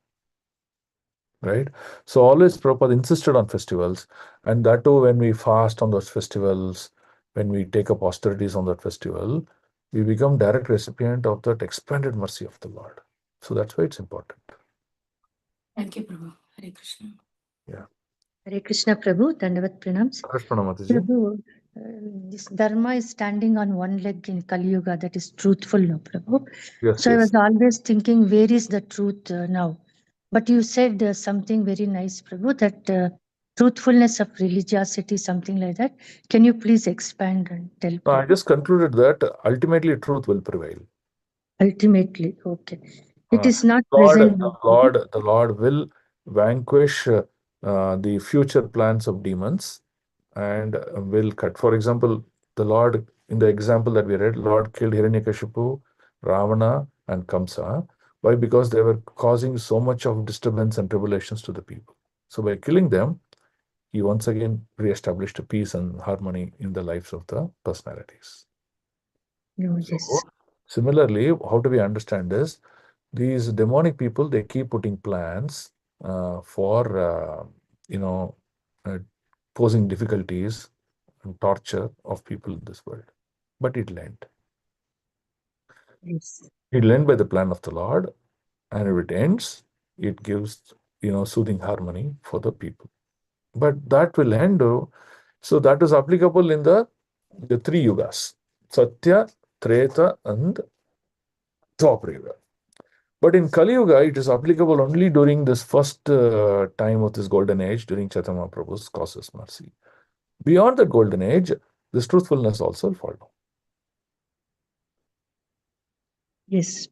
Right? So always Prabhupada insisted on festivals, and that too when we fast on those festivals, when we take up austerities on that festival, we become direct recipient of that expanded mercy of the Lord. So that's why it's important. Thank you, Prabhu. Hare Krishna. Yeah. Hare Krishna, Prabhu. Dandavat Pranams. Prabhu, this Dharma is standing on one leg in Kali Yuga, that is truthful, no, Prabhu. Yes, so yes. I was always thinking, where is the truth now? But you said something very nice, Prabhu, that truthfulness of religiosity, something like that. Can you please expand and tell? No, I just concluded that ultimately truth will prevail. Ultimately, okay. It is not present. The Lord will vanquish the future plans of demons and will cut. For example, the Lord, in the example that we read, Lord killed Hiranyakashipu, Ravana, and Kamsa. Why? Because they were causing so much of disturbance and tribulations to the people. So by killing them, he once again re-established peace and harmony in the lives of the personalities. Oh, yes. So, similarly, how do we understand this? These demonic people, they keep putting plans for, posing difficulties and torture of people in this world. But it will end. Yes. It will end by the plan of the Lord, and if it ends, it gives, soothing harmony for the people. But that will end, so that is applicable in the three yugas, Satya, Treta, and Dwapara Yuga. But in Kali Yuga, it is applicable only during this first time of this golden age, during Chaitanya Mahaprabhu's causeless mercy. Beyond the golden age, this truthfulness also will fall down. Yes.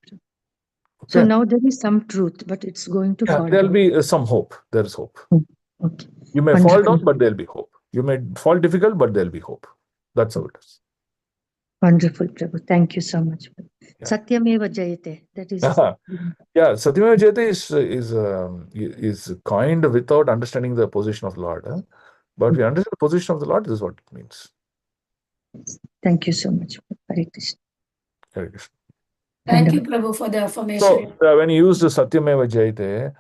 So now there is some truth, but it's going to fall there'll down. be some hope. There is hope. Okay. You may fall down, but there'll be hope. You may fall difficult, but there'll be hope. That's how it is. Wonderful, Prabhu. Thank you so much. Satyameva Jayate. That is. Yeah, Satyameva Jayate is coined without understanding the position of the Lord. But if you understand the position of the Lord, this is what it means. Thank you so much. Hare Krishna. Hare Krishna. Thank you, Prabhu, for the affirmation. So when you use the Satyameva Jayate,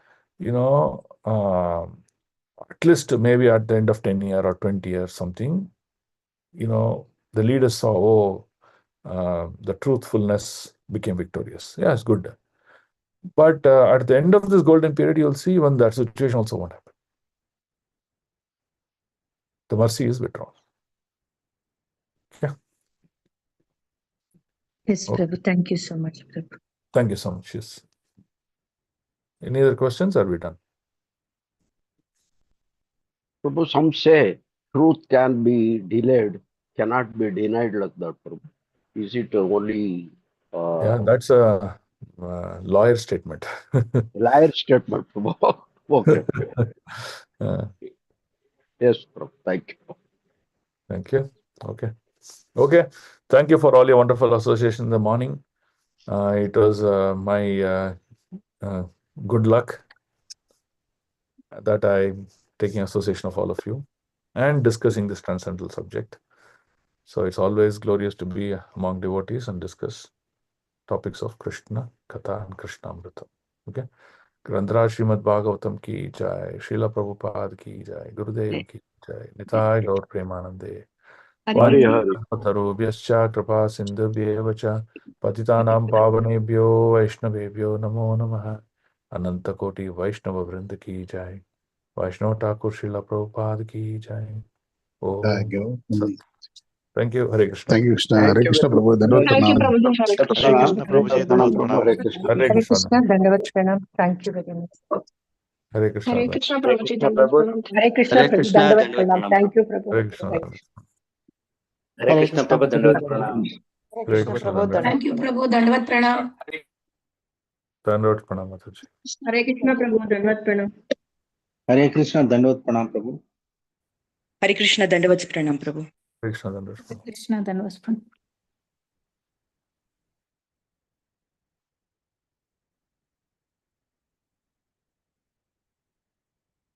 at least maybe at the end of 10 years or 20 years something, the leaders saw, the truthfulness became victorious. Yeah, it's good. But at the end of this golden period, you'll see when that situation also won't happen. The mercy is withdrawn. Yeah. Yes, Prabhu. Thank you so much, Prabhu. Thank you so much. Yes. Any other questions? Are we done? Prabhu, some say truth can be delayed, cannot be denied like that, Prabhu. Is it only... yeah, that's a lawyer statement. Lawyer statement, Prabhu. Okay. Yes, Prabhu. Thank you. Thank you. Okay. Okay. Thank you for all your wonderful association in the morning. It was my good luck that I'm taking association of all of you and discussing this transcendental subject. So it's always glorious to be among devotees and discuss topics of Krishna, Katha and Krishna Amrita. Okay. Grandhara Srimad Bhagavatam ki jai, Srila Prabhupada ki jai, Gurudev ki jai, Nitai Gaur Premanande. Hari Hari. Vatarubhyascha kripa sindhubhyeva cha patitanam pavanebhyo vaishnavebhyo namo namaha. Ananta Koti Vaishnava Vrinda ki jai. Vaishnava Thakur Srila Prabhupada ki jai. Thank you. Sat. Thank you. Hare Krishna. Thank you, Krishna. Hare Krishna, Prabhu. Thank you, Prabhuji. Hare Hare Krishna, Prabhuji. Dandavat pranam. Hare Hare Krishna. Krishna, Dandavat Pranam. Thank you very much. Hare Krishna. Hare Krishna, Hare Prabhuji. Krishna, Prabhu. Hare Krishna, Hare Prabhu. Krishna, Dandavat Dandavat Pranam. Pranam. Thank you, Prabhu. Hare Krishna. Hare Krishna, Prabhu. Dandavat pranam. Hare Hare Krishna, Krishna. Prabhu. Thank you, Prabhu. Dandavat pranam. Dandavat pranam, Mataji. Hare Krishna, Prabhu. Dandavat Pranam. Hare Krishna, Dandavat Pranam, Prabhu. Hare Krishna, Dandavat Pranam, Prabhu. Hare Krishna. Dandavat pranam. Krishna Dandavat Pranam.